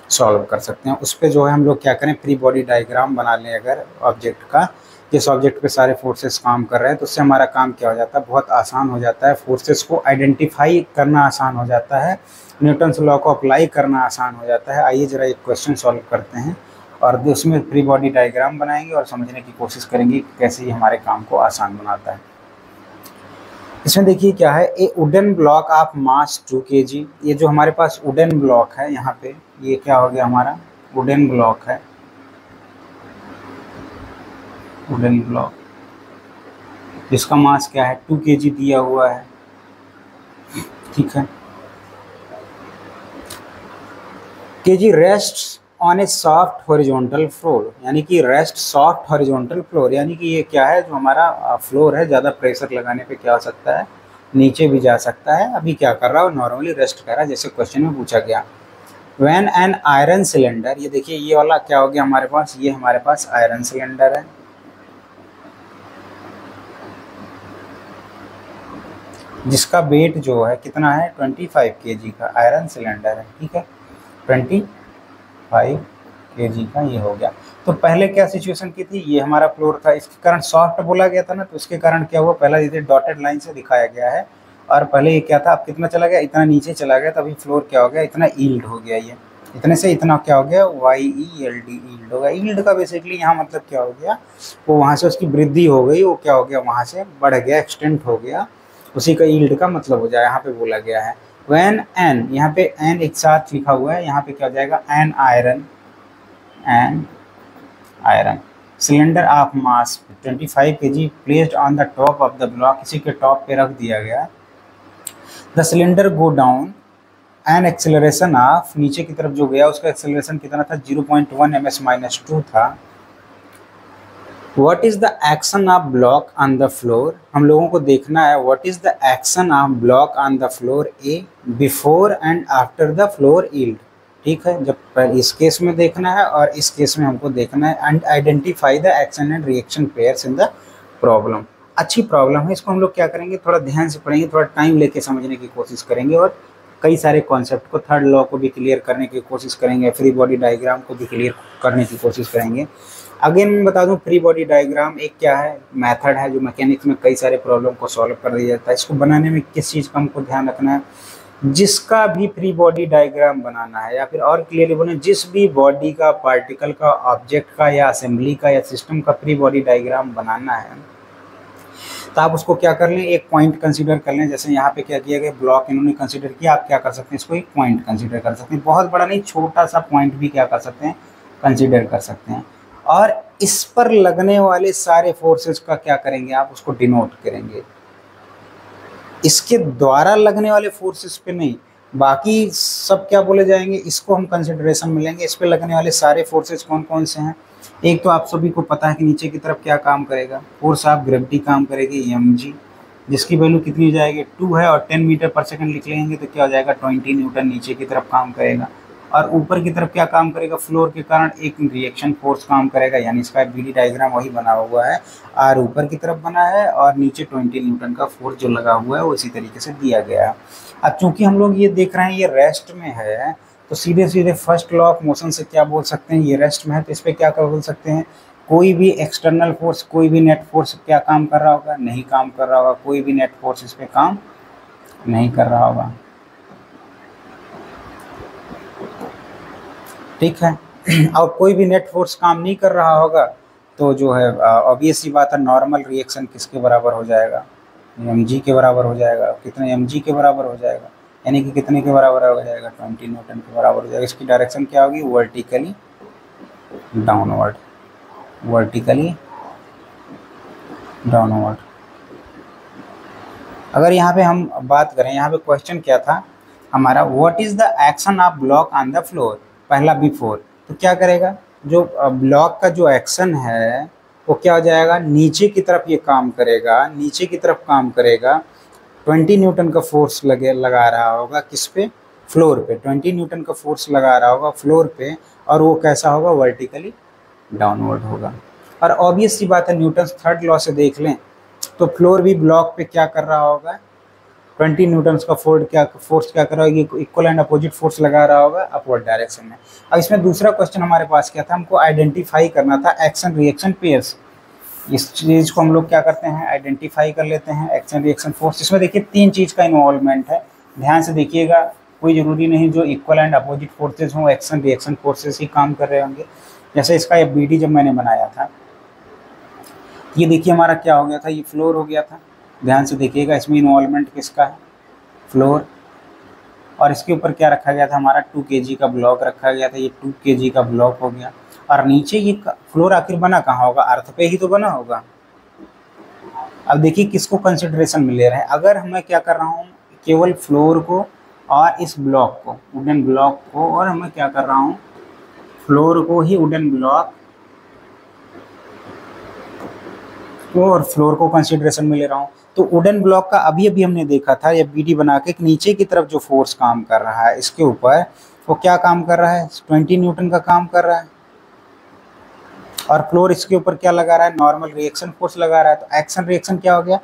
सॉल्व कर सकते हैं। उस पर जो है हम लोग क्या करें, फ्री बॉडी डायग्राम बना लें अगर ऑब्जेक्ट का, जिस ऑब्जेक्ट पे सारे फोर्सेस काम कर रहे हैं तो उससे हमारा काम क्या हो जाता है, बहुत आसान हो जाता है, फोर्सेस को आइडेंटिफाई करना आसान हो जाता है, न्यूटन्स लॉ को अप्लाई करना आसान हो जाता है। आइए जरा एक क्वेश्चन सॉल्व करते हैं और उसमें फ्री बॉडी डायग्राम बनाएंगे और समझने की कोशिश करेंगे कैसे ये हमारे काम को आसान बनाता है। इसमें देखिए क्या है, ए wooden block of mass 2 kg, ये जो हमारे पास वुडन ब्लॉक है यहाँ पे, ये क्या हो गया हमारा वुडन ब्लॉक है, वुडन ब्लॉक जिसका मास क्या है 2 kg दिया हुआ है, ठीक है। kg rest on A soft horizontal floor, यानी कि रेस्ट सॉफ्ट हॉरिजॉन्टल फ्लोर, यानी कि ये क्या है, जो हमारा फ्लोर है ज़्यादा प्रेशर लगाने पे क्या हो सकता है, नीचे भी जा सकता है। अभी क्या कर रहा है, नॉर्मली रेस्ट कर रहा है जैसे क्वेश्चन में पूछा गया। व्हेन एन आयरन सिलेंडर, ये देखिए ये वाला क्या हो गया हमारे पास, ये हमारे पास आयरन सिलेंडर है, जिसका वेट जो है कितना है 25 kg का आयरन सिलेंडर है, ठीक है, 25 kg का ये हो गया। तो पहले क्या सिचुएशन की थी, ये हमारा फ्लोर था, इसके कारण सॉफ्ट बोला गया था ना, तो उसके कारण क्या हुआ, पहला इधर डॉटेड लाइन से दिखाया गया है और पहले ये क्या था, अब कितना चला गया, इतना नीचे चला गया, तभी फ्लोर क्या हो गया, इतना ईल्ड हो गया, ये इतने से इतना क्या हो गया, YELD ईल्ड हो गया। ईल्ड का बेसिकली यहाँ मतलब क्या हो गया, वो वहाँ से उसकी वृद्धि हो गई, वो क्या हो गया, वहाँ से बढ़ गया, एक्सटेंड हो गया, उसी का ईल्ड का मतलब हो जाए, यहाँ पे बोला गया है। व्हेन एन, यहाँ पे एन एक साथ लिखा हुआ है, यहाँ पे क्या हो जाएगा, an iron cylinder of mass 25 kg placed on the top of the block, इसी के टॉप पे रख दिया गया। The cylinder go down an acceleration of, नीचे की तरफ जो गया उसका एक्सेलरेशन कितना था, 0.1 ms-2 था। What is the action of block on the floor, हम लोगों को देखना है what is the action of block on the floor A before and after the floor yield, ठीक है, जब इस केस में देखना है और इस केस में हमको देखना है, and identify the action and reaction pairs in the problem. अच्छी प्रॉब्लम है, इसको हम लोग क्या करेंगे, थोड़ा ध्यान से पढ़ेंगे, थोड़ा टाइम लेके समझने की कोशिश करेंगे और कई सारे कॉन्सेप्ट को, थर्ड लॉ को भी क्लियर करने की कोशिश करेंगे, फ्री बॉडी डायग्राम को भी क्लियर करने की कोशिश करेंगे। अगेन मैं बता दूं, फ्री बॉडी डायग्राम एक क्या है, मेथड है जो मैकेनिक्स में कई सारे प्रॉब्लम को सॉल्व कर दिया जाता है। इसको बनाने में किस चीज़ का हमको ध्यान रखना है, जिसका भी फ्री बॉडी डायग्राम बनाना है, या फिर और क्लियरली बोले जिस भी बॉडी का, पार्टिकल का, ऑब्जेक्ट का या असेंबली का या सिस्टम का फ्री बॉडी डायग्राम बनाना है, तो आप उसको क्या कर लें, एक पॉइंट कंसीडर कर लें। जैसे यहाँ पे क्या किया गया, ब्लॉक इन्होंने कंसीडर किया, आप क्या कर सकते हैं, इसको एक पॉइंट कंसीडर कर सकते हैं, बहुत बड़ा नहीं, छोटा सा पॉइंट भी क्या कर सकते हैं, कंसीडर कर सकते हैं। और इस पर लगने वाले सारे फोर्सेस का क्या करेंगे, आप उसको डिनोट करेंगे, इसके द्वारा लगने वाले फोर्सेस पे नहीं, बाकी सब क्या बोले जाएंगे, इसको हम कंसिडरेशन में लेंगे। इस पे लगने वाले सारे फोर्सेज कौन कौन से हैं। एक तो आप सभी को पता है कि नीचे की तरफ क्या काम करेगा, फोर्स ऑफ ग्रेविटी काम करेगी mg, जिसकी वैल्यू कितनी हो जाएगी 2 है, और 10 मीटर पर सेकंड लिख लेंगे तो क्या हो जाएगा 20 न्यूटन नीचे की तरफ काम करेगा। और ऊपर की तरफ क्या काम करेगा, फ्लोर के कारण एक रिएक्शन फोर्स काम करेगा, यानी इसका बीडी डायग्राम वही बना हुआ है, आर ऊपर की तरफ बना है और नीचे 20 न्यूटन का फोर्स जो लगा हुआ है वो इसी तरीके से दिया गया है। अब चूंकि हम लोग ये देख रहे हैं ये रेस्ट में है, तो सीधे सीधे फर्स्ट लॉ ऑफ मोशन से क्या बोल सकते हैं, ये रेस्ट में है तो इस पर क्या कर बोल सकते हैं, कोई भी एक्सटर्नल फोर्स, कोई भी नेट फोर्स क्या काम कर रहा होगा, नहीं काम कर रहा होगा, कोई भी नेट फोर्स इस पे काम नहीं कर रहा होगा। ठीक है। और कोई भी नेट फोर्स काम नहीं कर रहा होगा तो जो है ऑब्वियस सी बात है, नॉर्मल रिएक्शन किसके बराबर हो जाएगा, mg के बराबर हो जाएगा। कितने mg के बराबर हो जाएगा, यानी कि कितने के बराबर हो जाएगा 20 न्यूटन के बराबर हो जाएगा। इसकी डायरेक्शन क्या होगी, वर्टिकली डाउनवर्ड, वर्टिकली डाउनवर्ड। अगर यहाँ पे हम बात करें, यहाँ पे क्वेश्चन क्या था हमारा, what is the action of block on the floor, पहला बिफोर, तो क्या करेगा, जो ब्लॉक का जो एक्शन है वो क्या हो जाएगा, नीचे की तरफ ये काम करेगा, नीचे की तरफ काम करेगा। 20 न्यूटन का फोर्स लगा रहा होगा किस पे, फ्लोर पे, 20 न्यूटन का फोर्स लगा रहा होगा फ्लोर पे, और वो कैसा होगा, वर्टिकली डाउनवर्ड होगा। और ऑब्वियस सी बात है, न्यूटन थर्ड लॉ से देख लें तो फ्लोर भी ब्लॉक पे क्या कर रहा होगा, 20 न्यूटन का फोर्स क्या कर रहा होगा, इक्वल एंड अपोजिट फोर्स लगा रहा होगा अपवर्ड डायरेक्शन में। अब इसमें दूसरा क्वेश्चन हमारे पास क्या था, हमको आइडेंटिफाई करना था एक्शन रिएक्शन पेयर्स। इस चीज़ को हम लोग क्या करते हैं, आइडेंटिफाई कर लेते हैं एक्शन रिएक्शन फोर्स। इसमें देखिए 3 चीज़ का इन्वॉल्वमेंट है, ध्यान से देखिएगा, कोई ज़रूरी नहीं जो इक्वल एंड अपोजिट फोर्सेज हों एक्शन रिएक्शन फोर्सेज ही काम कर रहे होंगे। जैसे इसका ये बीडी जब मैंने बनाया था, ये देखिए हमारा क्या हो गया था, ये फ्लोर हो गया था, ध्यान से देखिएगा, इसमें इन्वॉल्वमेंट किसका है, फ्लोर, और इसके ऊपर क्या रखा गया था हमारा 2 kg का ब्लॉक रखा गया था, ये 2 kg का ब्लॉक हो गया। और नीचे ये फ्लोर आखिर बना कहाँ होगा, अर्थ पे ही तो बना होगा। अब देखिए किसको कंसिडरेशन में ले रहे हैं, अगर मैं क्या कर रहा हूँ, केवल फ्लोर को और इस ब्लॉक को, वुडन ब्लॉक को, और मैं क्या कर रहा हूँ, फ्लोर को ही, वुडन ब्लॉक को और फ्लोर को कंसिडरेशन में ले रहा हूँ, तो वुडन ब्लॉक का अभी अभी हमने देखा था ये बीडी बना के नीचे की तरफ जो फोर्स काम कर रहा है इसके ऊपर, वो क्या काम कर रहा है, 20 न्यूटन का काम कर रहा है। और फ्लोर इसके ऊपर क्या लगा रहा है, नॉर्मल रिएक्शन फोर्स लगा रहा है। तो एक्शन रिएक्शन क्या हो गया,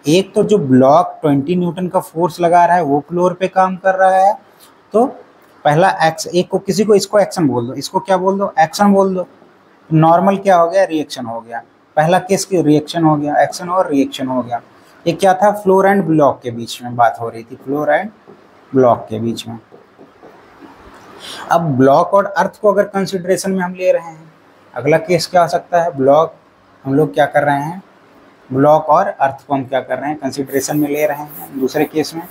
एक तो जो ब्लॉक 20 न्यूटन का फोर्स लगा रहा है वो फ्लोर पे काम कर रहा है, तो पहला एक्स, एक को किसी को इसको एक्शन बोल दो, इसको क्या बोल दो, एक्शन बोल दो। नॉर्मल क्या हो गया, रिएक्शन हो गया। पहला केस की रिएक्शन हो गया, एक्शन और रिएक्शन हो गया। ये क्या था, फ्लोर एंड ब्लॉक के बीच में बात हो रही थी, फ्लोर एंड ब्लॉक के बीच में। अब ब्लॉक और अर्थ को अगर कंसिडरेशन में हम ले रहे हैं, अगला केस क्या हो सकता है, ब्लॉक, हम लोग क्या कर रहे हैं, ब्लॉक और अर्थ को हम क्या कर रहे हैं, कंसिडरेशन में ले रहे हैं। दूसरे केस में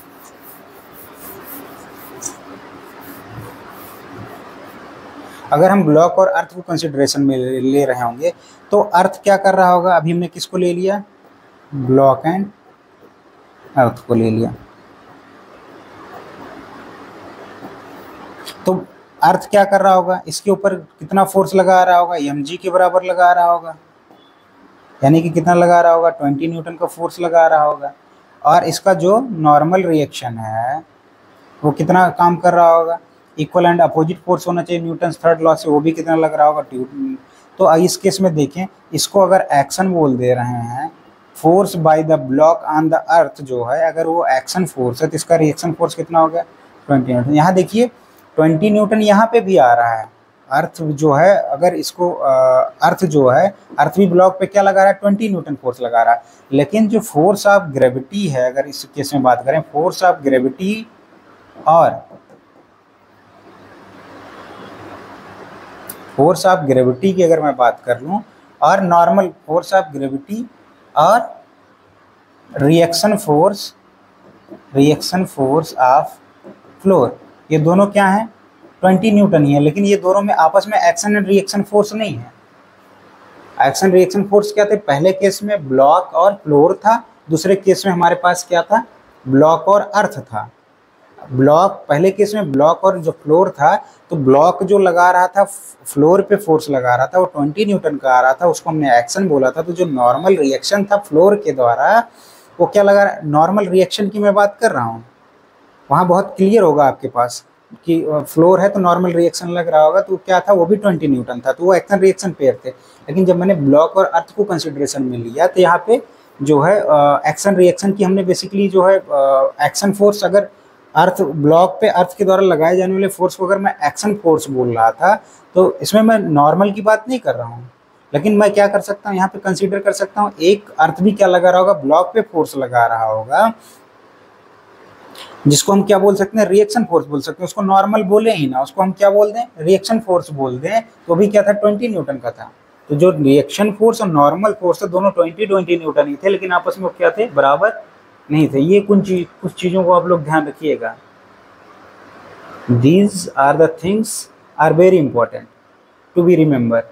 अगर हम ब्लॉक और अर्थ को कंसिडरेशन में ले रहे होंगे तो अर्थ क्या कर रहा होगा, अभी हमने किसको ले लिया, ब्लॉक एंड अर्थ को ले लिया। तो अर्थ क्या कर रहा होगा, इसके ऊपर कितना फोर्स लगा रहा होगा, mg के बराबर लगा रहा होगा, यानी कि कितना लगा रहा होगा, 20 न्यूटन का फोर्स लगा रहा होगा। और इसका जो नॉर्मल रिएक्शन है वो कितना काम कर रहा होगा, इक्वल एंड अपोजिट फोर्स होना चाहिए न्यूटन थर्ड लॉ से, वो भी कितना लग रहा होगा, तो इस केस में देखें, इसको अगर एक्शन बोल दे रहे हैं, force by the block on the earth जो है, अगर वो एक्शन फोर्स है तो इसका रिएक्शन फोर्स कितना हो गया, 20 न्यूटन। यहाँ देखिए 20 न्यूटन यहाँ पे भी आ रहा है, अर्थ जो है, अगर इसको अर्थ जो है, अर्थ भी ब्लॉक पे क्या लगा रहा है, 20 न्यूटन फोर्स लगा रहा है। लेकिन जो फोर्स ऑफ ग्रेविटी है, अगर इस केस में बात करें, फोर्स ऑफ ग्रेविटी और फोर्स ऑफ ग्रेविटी की अगर मैं बात कर लूँ, और नॉर्मल फोर्स ऑफ ग्रेविटी और रिएक्शन फोर्स ऑफ फ्लोर, ये दोनों क्या हैं, 20 न्यूटन ही है। लेकिन ये दोनों में आपस में एक्शन एंड रिएक्शन फोर्स नहीं है। एक्शन रिएक्शन फोर्स क्या थे, पहले केस में ब्लॉक और फ्लोर था, दूसरे केस में हमारे पास क्या था, ब्लॉक और अर्थ था। ब्लॉक, पहले केस में ब्लॉक और जो फ्लोर था, तो ब्लॉक जो लगा रहा था, फ्लोर पे फोर्स लगा रहा था, वो 20 न्यूटन का आ रहा था, उसको हमने एक्शन बोला था। तो जो नॉर्मल रिएक्शन था फ्लोर के द्वारा, वो क्या लगा रहा, नॉर्मल रिएक्शन की मैं बात कर रहा हूँ, वहाँ बहुत क्लियर होगा आपके पास कि फ्लोर है तो नॉर्मल रिएक्शन लग रहा होगा, तो क्या था, वो भी 20 न्यूटन था, तो वो एक्शन रिएक्शन पेयर थे। लेकिन जब मैंने ब्लॉक और अर्थ को कंसिडरेशन में लिया, तो यहाँ पे जो है एक्शन रिएक्शन की हमने बेसिकली जो है एक्शन फोर्स, अगर अर्थ ब्लॉक पे अर्थ के द्वारा लगाए जाने वाले फोर्स को अगर मैं एक्शन फोर्स बोल रहा था, तो इसमें मैं नॉर्मल की बात नहीं कर रहा हूँ। लेकिन मैं क्या कर सकता हूँ, यहाँ पे कंसीडर कर सकता हूँ एक अर्थ भी क्या लगा रहा होगा, ब्लॉक पे फोर्स लगा रहा होगा, जिसको हम क्या बोल सकते हैं, रिएक्शन फोर्स बोल सकते हैं। उसको नॉर्मल बोले ही ना, उसको हम क्या बोल दें, रिएक्शन फोर्स बोल दें, तो भी क्या था, 20 न्यूटन का था। तो जो रिएक्शन फोर्स और नॉर्मल फोर्स है, दोनों 20 न्यूटन ही थे, लेकिन आपस में क्या थे, बराबर नहीं थे। ये कुछ चीज़ों को आप लोग ध्यान रखिएगा। These are the things are very important to be remember.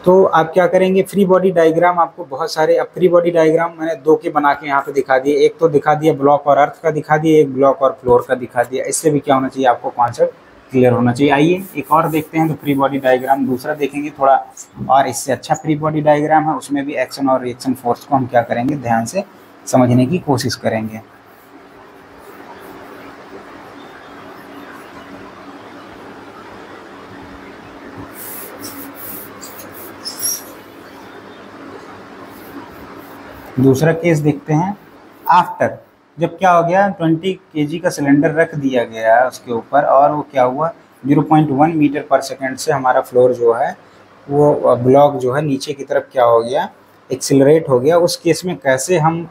तो आप क्या करेंगे, फ्री बॉडी डायग्राम आपको बहुत सारे, अब फ्री बॉडी डायग्राम मैंने 2 के बना के यहाँ पे दिखा दिए। एक तो दिखा दिया ब्लॉक और अर्थ का दिखा दिया, एक ब्लॉक और फ्लोर का दिखा दिया। इससे भी क्या होना चाहिए, आपको कॉन्सेप्ट क्लियर होना चाहिए। आइए एक और देखते हैं, तो फ्री बॉडी डायग्राम दूसरा देखेंगे थोड़ा, और इससे अच्छा फ्री बॉडी डायग्राम है, उसमें भी एक्शन और रिएक्शन फोर्स को हम क्या करेंगे, ध्यान से समझने की कोशिश करेंगे। दूसरा केस देखते हैं। आफ्टर, जब क्या हो गया, 20 kg का सिलेंडर रख दिया गया उसके ऊपर, और वो क्या हुआ, 0.1 मीटर पर सेकेंड से हमारा फ्लोर जो है, वो ब्लॉक जो है नीचे की तरफ क्या हो गया, एक्सिलरेट हो गया। उस केस में कैसे हम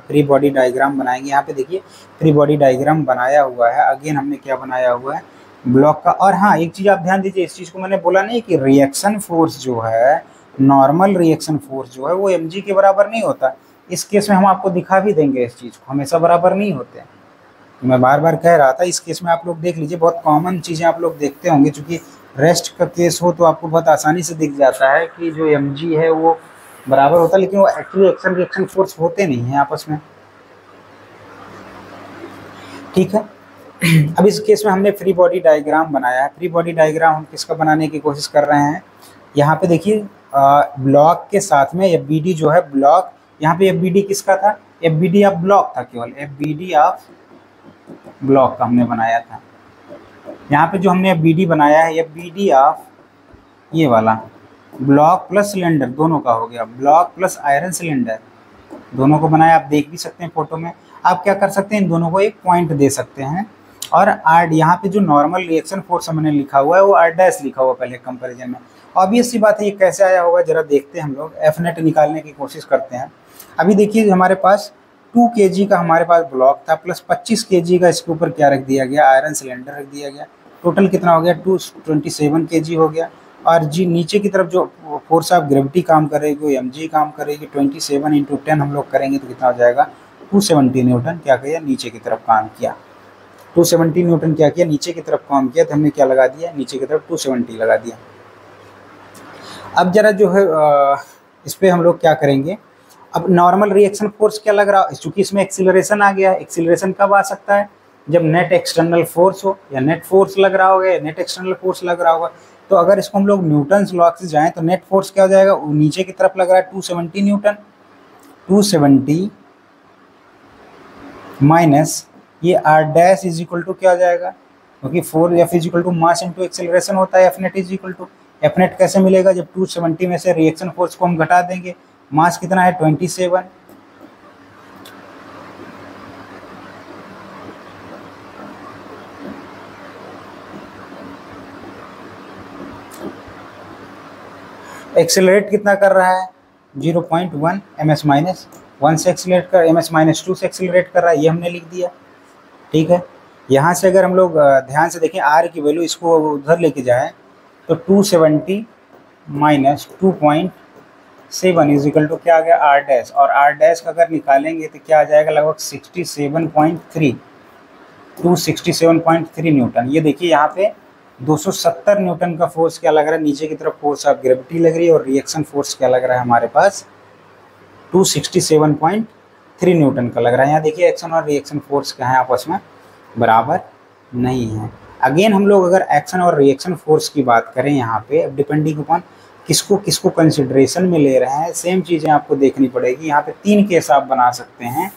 फ्री बॉडी डायग्राम बनाएंगे, यहाँ पे देखिए फ्री बॉडी डायग्राम बनाया हुआ है। अगेन हमने क्या बनाया हुआ है, ब्लॉक का। और हाँ, एक चीज़ आप ध्यान दीजिए, इस चीज़ को मैंने बोला नहीं कि रिएक्शन फोर्स जो है, नॉर्मल रिएक्शन फोर्स जो है, वो mg के बराबर नहीं होता। इस केस में हम आपको दिखा भी देंगे, इस चीज़ को हमेशा बराबर नहीं होते। तो मैं बार बार कह रहा था, इस केस में आप लोग देख लीजिए, बहुत कॉमन चीज़ें आप लोग देखते होंगे, चूँकि रेस्ट का केस हो तो आपको बहुत आसानी से दिख जाता है कि जो mg है वो बराबर होता है, लेकिन वो एक्चुअली एक्शन रिएक्शन फोर्स होते नहीं हैं आपस में। ठीक है। अब इस केस में हमने फ्री बॉडी डायग्राम बनाया है। फ्री बॉडी डायग्राम हम किसका बनाने की कोशिश कर रहे हैं, यहाँ पे देखिए ब्लॉक के साथ में FBD जो है ब्लॉक, यहाँ पे FBD किसका था, FBD ऑफ ब्लॉक था, केवल FBD ऑफ ब्लॉक का हमने बनाया था। यहाँ पे जो हमने FBD बनाया है, FBD ऑफ ये वाला ब्लॉक प्लस सिलेंडर दोनों का हो गया, ब्लॉक प्लस आयरन सिलेंडर दोनों को बनाया। आप देख भी सकते हैं फोटो में। आप क्या कर सकते हैं, इन दोनों को एक पॉइंट दे सकते हैं, और आर, यहाँ पे जो नॉर्मल रिएक्शन फोर्स हमने लिखा हुआ है वो R' लिखा हुआ पहले कंपैरिजन में। ऑब्वियस सी बात है, ये कैसे आया होगा जरा देखते हैं हम लोग, F नेट निकालने की कोशिश करते हैं। अभी देखिए हमारे पास 2 kg का हमारे पास ब्लॉक था, प्लस 25 kg का इसके ऊपर क्या रख दिया गया, आयरन सिलेंडर रख दिया गया। टोटल कितना हो गया, 227 kg हो गया। और जी नीचे की तरफ जो फोर्स ऑफ ग्रेविटी काम करेगी, mg काम करेगी, 27 × 10 हम लोग करेंगे तो कितना हो जाएगा, 270 न्यूटन क्या किया, नीचे की तरफ काम किया। 270 न्यूटन क्या किया, नीचे की तरफ काम किया, तो हमने क्या लगा दिया, नीचे की तरफ 270 लगा दिया। अब जरा जो है इस पर हम लोग क्या करेंगे, अब नॉर्मल रिएक्शन फोर्स क्या लग रहा है, चूंकि इसमें एक्सीलरेशन आ गया। एक्सीलरेशन कब आ सकता है, जब नेट एक्सटर्नल फोर्स हो, या नेट फोर्स लग रहा होगा, या नेट एक्सटर्नल फोर्स लग रहा होगा। तो अगर इसको हम लोग न्यूटन्स लॉ से जाएं तो नेट फोर्स क्या हो जाएगा, नीचे की तरफ लग रहा है 270 न्यूटन, 270 माइनस ये R' इज इक्वल टू क्या हो जाएगा, क्योंकि 4F is equal to mass into acceleration होता है। F net is equal to, F net कैसे मिलेगा, जब 270 में से रिएक्शन फोर्स को हम घटा देंगे। मास कितना है, 27। एक्सेलरेट कितना कर रहा है, 0.1 ms माइनस 1 से एक्सेलरेट कर, ms माइनस 2 से एक्सेलरेट कर रहा है, ये हमने लिख दिया। ठीक है। यहाँ से अगर हम लोग ध्यान से देखें R की वैल्यू, इसको उधर लेके जाएं तो 270 माइनस 2.7 इज इक्वल टू क्या आ गया, R'। और R' का अगर निकालेंगे तो क्या आ जाएगा, लगभग 67.3, 267.3 न्यूटन। ये देखिए यहाँ पे 270 न्यूटन का फोर्स क्या लग रहा है, नीचे की तरफ फोर्स ऑफ ग्रेविटी लग रही है, और रिएक्शन फोर्स क्या लग रहा है हमारे पास, 267.3 3 न्यूटन का लग रहा है। यहाँ देखिए एक्शन और रिएक्शन फोर्स क्या है, आपस में बराबर नहीं है। अगेन हम लोग अगर एक्शन और रिएक्शन फोर्स की बात करें यहाँ पे, डिपेंडिंग अपॉन किसको किसको कंसिडरेशन में ले रहे हैं, सेम चीज़ें आपको देखनी पड़ेगी। यहाँ पे 3 केस आप बना सकते हैं,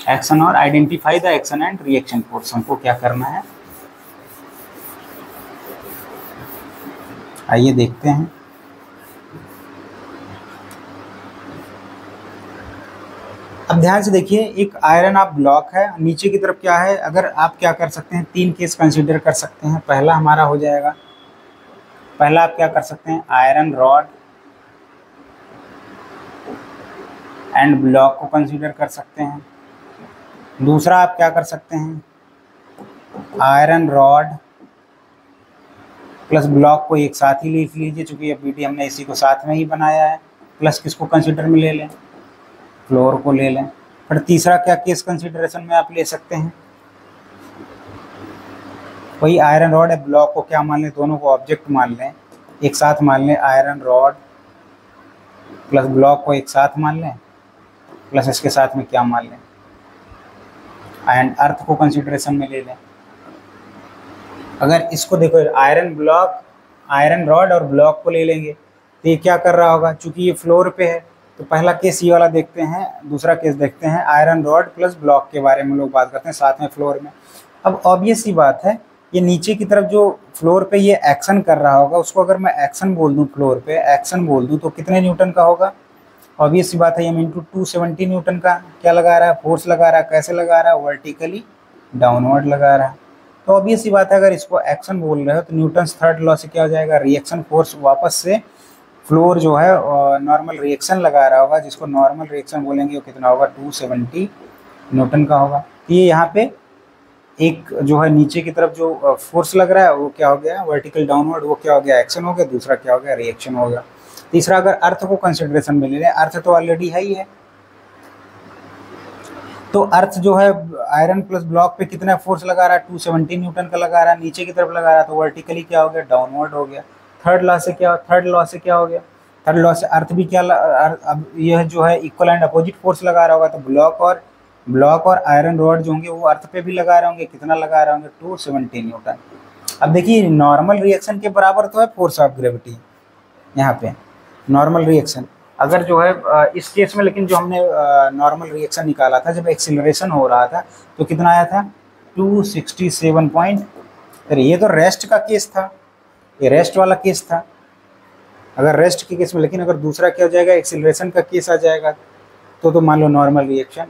एक्शन और identify the action and reaction force. हमको क्या करना है, आइए देखते हैं। अब ध्यान से देखिए, एक आयरन आप ब्लॉक है, नीचे की तरफ क्या है, अगर आप क्या कर सकते हैं, 3 केस कंसीडर कर सकते हैं। पहला हमारा हो जाएगा, पहला आप क्या कर सकते हैं, आयरन रॉड एंड ब्लॉक को कंसीडर कर सकते हैं। दूसरा आप क्या कर सकते हैं, आयरन रॉड प्लस ब्लॉक को एक साथ ही लिख लीजिए, चूंकि बीडी हमने इसी को साथ में ही बनाया है, प्लस किसको कंसीडर में ले लें, फ्लोर को ले लें। फिर तीसरा क्या केस कंसीडरेशन में आप ले सकते हैं, वही आयरन रॉड है, ब्लॉक को क्या मान लें, दोनों को ऑब्जेक्ट मान लें, एक साथ मान लें, आयरन रॉड प्लस ब्लॉक को एक साथ मान लें, प्लस इसके साथ में क्या मान लें, एंड अर्थ को कंसीडरेशन में ले लें। अगर इसको देखो, आयरन ब्लॉक, आयरन रॉड और ब्लॉक को ले लेंगे तो ये क्या कर रहा होगा, चूंकि ये फ्लोर पे है तो पहला केस ये वाला देखते हैं, दूसरा केस देखते हैं, आयरन रॉड प्लस ब्लॉक के बारे में लोग बात करते हैं साथ में फ्लोर में। अब ऑब्वियस सी बात है, ये नीचे की तरफ जो फ्लोर पे ये एक्शन कर रहा होगा, उसको अगर मैं एक्शन बोल दूं, फ्लोर पे एक्शन बोल दूं, तो कितने न्यूटन का होगा, ऑब्वियस सी बात है, एम इंटू 270 न्यूटन का क्या लगा रहा है, फोर्स लगा रहा है। कैसे लगा रहा है, वर्टिकली डाउनवर्ड लगा रहा है। तो ऑब्वियस सी बात है, अगर इसको एक्शन बोल रहे हो तो न्यूटन्स थर्ड लॉ से क्या हो जाएगा, रिएक्शन फोर्स वापस से फ्लोर जो है नॉर्मल रिएक्शन लगा रहा होगा, जिसको नॉर्मल रिएक्शन बोलेंगे, वो कितना होगा, 270 न्यूटन का होगा। ये यहाँ पे एक जो है नीचे की तरफ जो फोर्स लग रहा है वो क्या हो गया, वर्टिकल डाउनवर्ड, वो क्या हो गया, एक्शन हो गया। दूसरा क्या हो गया, रिएक्शन हो गया। तीसरा अगर अर्थ को कंसिडरेशन में ले लें, अर्थ तो ऑलरेडी है ही है, तो अर्थ जो है आयरन प्लस ब्लॉक पे कितना फोर्स लगा रहा है, 270 न्यूटन का लगा रहा है, नीचे की तरफ लगा रहा है, तो वर्टिकली क्या हो गया, डाउनवर्ड हो गया। थर्ड लॉ से क्या हो गया, थर्ड लॉ से अर्थ भी क्या, अब यह जो है इक्वल एंड अपोजिट फोर्स लगा रहा होगा, तो ब्लॉक और आयरन रॉड जो होंगे वो अर्थ पे भी लगा रहे होंगे, कितना लगा रहे होंगे, 270 न्यूटन। अब देखिए नॉर्मल रिएक्शन के बराबर तो है फोर्स ऑफ ग्रेविटी यहाँ पे, नॉर्मल रिएक्शन अगर जो है इस केस में, लेकिन जो हमने नॉर्मल रिएक्शन निकाला था जब एक्सिलरेशन हो रहा था तो कितना आया था, 267 पॉइंट। ये तो रेस्ट का केस था, ये रेस्ट वाला केस था, अगर रेस्ट के केस में। लेकिन अगर दूसरा क्या हो जाएगा, एक्सिलरेशन का केस आ जाएगा, तो मान लो नॉर्मल रिएक्शन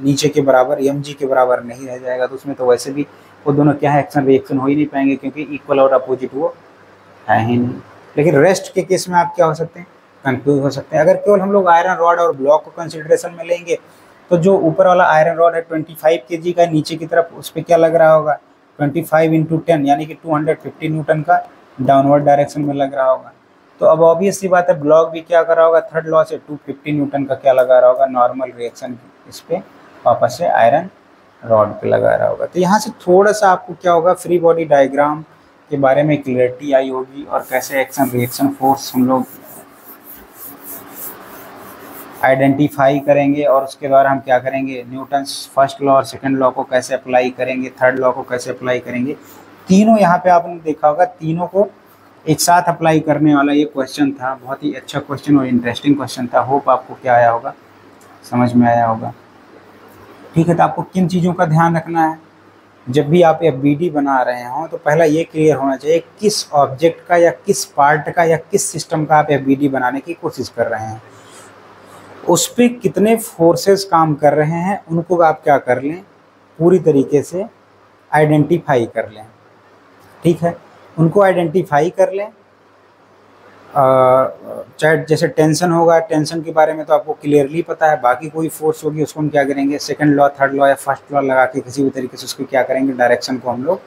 नीचे के बराबर mg के बराबर नहीं रह जाएगा, तो उसमें तो वैसे भी वो दोनों क्या है, एक्शन रिएक्शन हो ही नहीं पाएंगे, क्योंकि इक्वल और अपोजिट वो है ही नहीं। लेकिन रेस्ट के केस में आप क्या हो सकते हैं, कंफ्यूज हो सकते हैं। अगर केवल हम लोग आयरन रॉड और ब्लॉक को कंसिडरेशन में लेंगे तो जो ऊपर वाला आयरन रॉड है 25 kg का, नीचे की तरफ उस पर क्या लग रहा होगा, 25 × 10 यानी कि 250 न्यूटन का डाउनवर्ड डायरेक्शन में लग रहा होगा। तो अब ऑब्वियस सी बात है, ब्लॉक भी क्या कर रहा होगा, थर्ड लॉ से 250 न्यूटन का क्या लगा रहा होगा, नॉर्मल रिएक्शन इस पे वापस से आयरन रॉड पे लगा रहा होगा। तो यहाँ से थोड़ा सा आपको क्या होगा, फ्री बॉडी डायग्राम के बारे में क्लियरिटी आई होगी, और कैसे एक्शन रिएक्शन फोर्स हम लोग आइडेंटिफाई करेंगे, और उसके द्वारा हम क्या करेंगे, न्यूटन्स फर्स्ट लॉ और सेकंड लॉ को कैसे अप्लाई करेंगे, थर्ड लॉ को कैसे अप्लाई करेंगे। तीनों यहाँ पे आपने देखा होगा, तीनों को एक साथ अप्लाई करने वाला ये क्वेश्चन था। बहुत ही अच्छा क्वेश्चन और इंटरेस्टिंग क्वेश्चन था। होप आपको क्या आया होगा, समझ में आया होगा। ठीक है, तो आपको किन चीज़ों का ध्यान रखना है जब भी आप FBD बना रहे हों, तो पहला ये क्लियर होना चाहिए किस ऑब्जेक्ट का या किस पार्ट का या किस सिस्टम का आप FBD बनाने की कोशिश कर रहे हैं, उस पर कितने फोर्सेस काम कर रहे हैं, उनको आप क्या कर लें, पूरी तरीके से आइडेंटिफाई कर लें। ठीक है, उनको आइडेंटिफाई कर लें। चाहे जैसे टेंशन होगा, टेंशन के बारे में तो आपको क्लियरली पता है, बाकी कोई फोर्स होगी उसको हम क्या करेंगे, सेकंड लॉ, थर्ड लॉ या फर्स्ट लॉ लगा के किसी भी तरीके से उसको क्या करेंगे, डायरेक्शन को हम लोग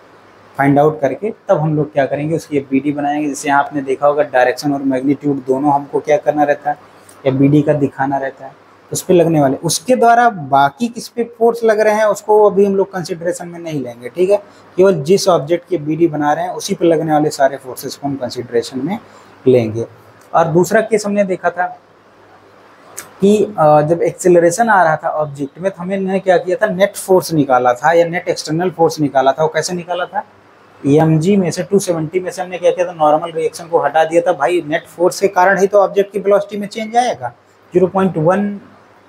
फाइंड आउट करके तब हम लोग क्या करेंगे, उसकी FBD बनाएंगे। जैसे यहाँ आपने देखा होगा, डायरेक्शन और मैग्नीट्यूड दोनों हमको क्या करना रहता है, FBD का दिखाना रहता है, उस पर लगने वाले, उसके द्वारा बाकी किस पे फोर्स लग रहे हैं उसको अभी हम लोग कंसिडरेशन में नहीं लेंगे। ठीक है, केवल जिस ऑब्जेक्ट की FBD बना रहे हैं उसी पे लगने वाले सारे फोर्सेस को हम कंसिडरेशन में लेंगे। और दूसरा केस हमने देखा था कि जब एक्सेलरेशन आ रहा था ऑब्जेक्ट में, तो हमने क्या किया था, नेट फोर्स निकाला था या नेट एक्सटर्नल फोर्स निकाला था। वो कैसे निकाला था, mg में से 270 में से हमने क्या किया था, नॉर्मल रिएक्शन को हटा दिया था। भाई नेट फोर्स के कारण ही तो ऑब्जेक्ट की वेलोसिटी में चेंज आएगा, 0.1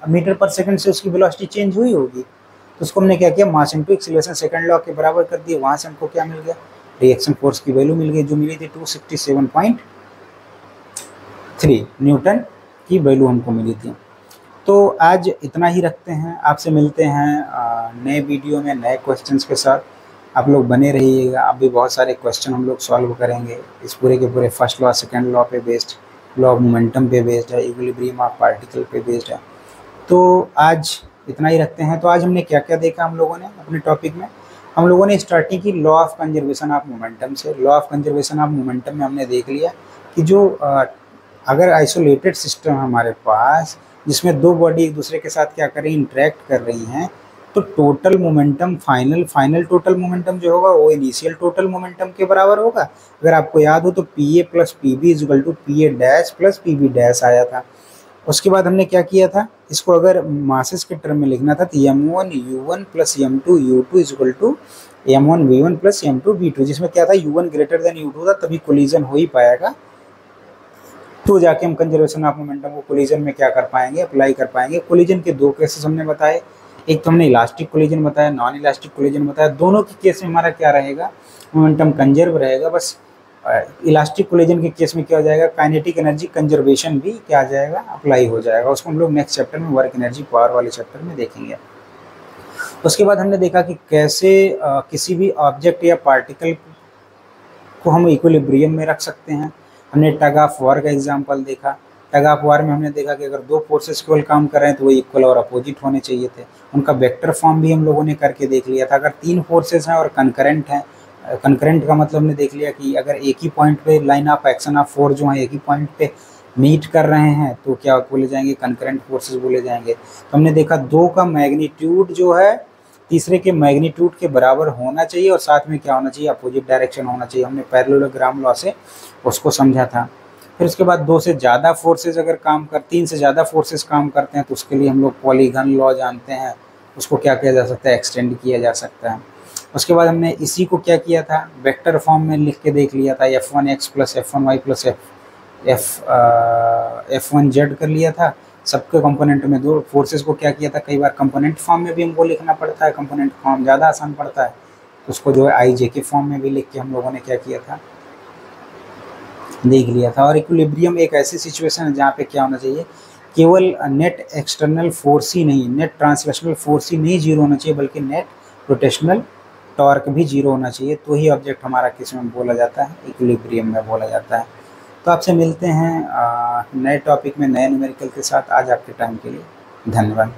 मीटर पर सेकंड से उसकी वेलोसिटी चेंज हुई होगी। तो उसको हमने क्या किया, mass into acceleration second law के बराबर कर दिया। वहां से हमको क्या मिल गया, रिएक्शन फोर्स की वैल्यू मिल गई, जो मिली थी 267.3 न्यूटन की वैल्यू हमको मिली थी। तो आज इतना ही रखते हैं, आपसे मिलते हैं नए वीडियो में नए क्वेश्चंस के साथ। आप लोग बने रहिएगा, अब भी बहुत सारे क्वेश्चन हम लोग सॉल्व करेंगे। इस पूरे के पूरे फर्स्ट लॉ सेकंड लॉ पे बेस्ड, लॉ ऑफ मोमेंटम पे बेस्ड है, इक्विलिब्रियम ऑफ पार्टिकल पे बेस्ड है। तो आज इतना ही रखते हैं। तो आज हमने क्या क्या देखा हम लोगों ने अपने टॉपिक में, हम लोगों ने स्टार्टिंग की law of conservation of momentum से। Law of conservation of momentum में हमने देख लिया कि जो अगर आइसोलेटेड सिस्टम हमारे पास, जिसमें दो बॉडी एक दूसरे के साथ क्या कर रही हैं, इंटरेक्ट कर रही हैं, तो total momentum final total momentum जो होगा वो इनिशियल टोटल मोमेंटम के बराबर होगा। अगर आपको याद हो तो P A plus P B is equal to P A dash plus P B dash आया था। उसके बाद हमने क्या किया था, इसको अगर मासेस के टर्म में लिखना था तो m1 u1 plus m2 u2 is equal to m1 v1 plus m2 v2, जिसमें क्या था, u1 ग्रेटर देन u2 था, तभी कोलिजन हो ही पाएगा। तो जाके हम कंजर्वेशन ऑफ मोमेंटम को कोलिजन में क्या कर पाएंगे, अप्लाई कर पाएंगे। कोलिजन के दो केसेस हमने बताए, एक तो हमने इलास्टिक कोलिजन बताया, नॉन इलास्टिक कोलिजन बताया। दोनों के केस में हमारा क्या रहेगा, मोमेंटम कंजर्व रहेगा। बस इलास्टिक कोलिजन के केस में क्या हो जाएगा, काइनेटिक एनर्जी कंजर्वेशन भी क्या आ जाएगा, अप्लाई हो जाएगा। उसको हम लोग नेक्स्ट चैप्टर में वर्क एनर्जी पावर वाले चैप्टर में देखेंगे। उसके बाद हमने देखा कि कैसे किसी भी ऑब्जेक्ट या पार्टिकल को हम इक्विलिब्रियम में रख सकते हैं। हमने टग ऑफ वार का एग्जांपल देखा। टग ऑफ वार में हमने देखा कि अगर दो फोर्सेस केवल काम कर रहे हैं तो वो इक्वल और अपोजिट होने चाहिए थे। उनका वेक्टर फॉर्म भी हम लोगों ने करके देख लिया था। अगर तीन फोर्सेस हैं और कंकरेंट हैं, कंकरेंट का मतलब हमने देख लिया कि अगर एक ही पॉइंट पे line of action of force जो है एक ही पॉइंट पे मीट कर रहे हैं तो क्या बोले जाएंगे, कंकरेंट फोर्सेस बोले जाएंगे। तो हमने देखा दो का मैग्नीट्यूड जो है तीसरे के मैग्नीट्यूड के बराबर होना चाहिए और साथ में क्या होना चाहिए, अपोजिट डायरेक्शन होना चाहिए। हमने पैरेललोग्राम लॉ से उसको समझा था। फिर उसके बाद दो से ज़्यादा फोर्सेस अगर काम कर, तीन से ज़्यादा फोर्सेस काम करते हैं तो उसके लिए हम लोग पॉलीगन लॉ जानते हैं, उसको क्या किया जा सकता है, एक्सटेंड किया जा सकता है। उसके बाद हमने इसी को क्या किया था, वेक्टर फॉर्म में लिख के देख लिया था, f1x plus f1y plus f1z कर लिया था। सबके कंपोनेंट में दो फोर्सेस को क्या किया था, कई बार कंपोनेंट फॉर्म में भी हमको लिखना पड़ता है, कंपोनेंट फॉर्म ज़्यादा आसान पड़ता है तो उसको जो है आई जे के फॉर्म में भी लिख के हम लोगों ने क्या किया था, देख लिया था। और इक्विलिब्रियम एक ऐसी सिचुएशन है जहाँ पे क्या होना चाहिए, केवल नेट एक्सटर्नल फोर्स ही नहीं, नेट ट्रांसलेशनल फोर्स ही नहीं जीरो होना चाहिए, बल्कि नेट रोटेशनल टॉर्क भी जीरो होना चाहिए। तो ही ऑब्जेक्ट हमारा किस में बोला जाता है, इक्विलिब्रियम में बोला जाता है। तो आपसे मिलते हैं नए टॉपिक में नए न्यूमेरिकल के साथ। आज आपके टाइम के लिए धन्यवाद।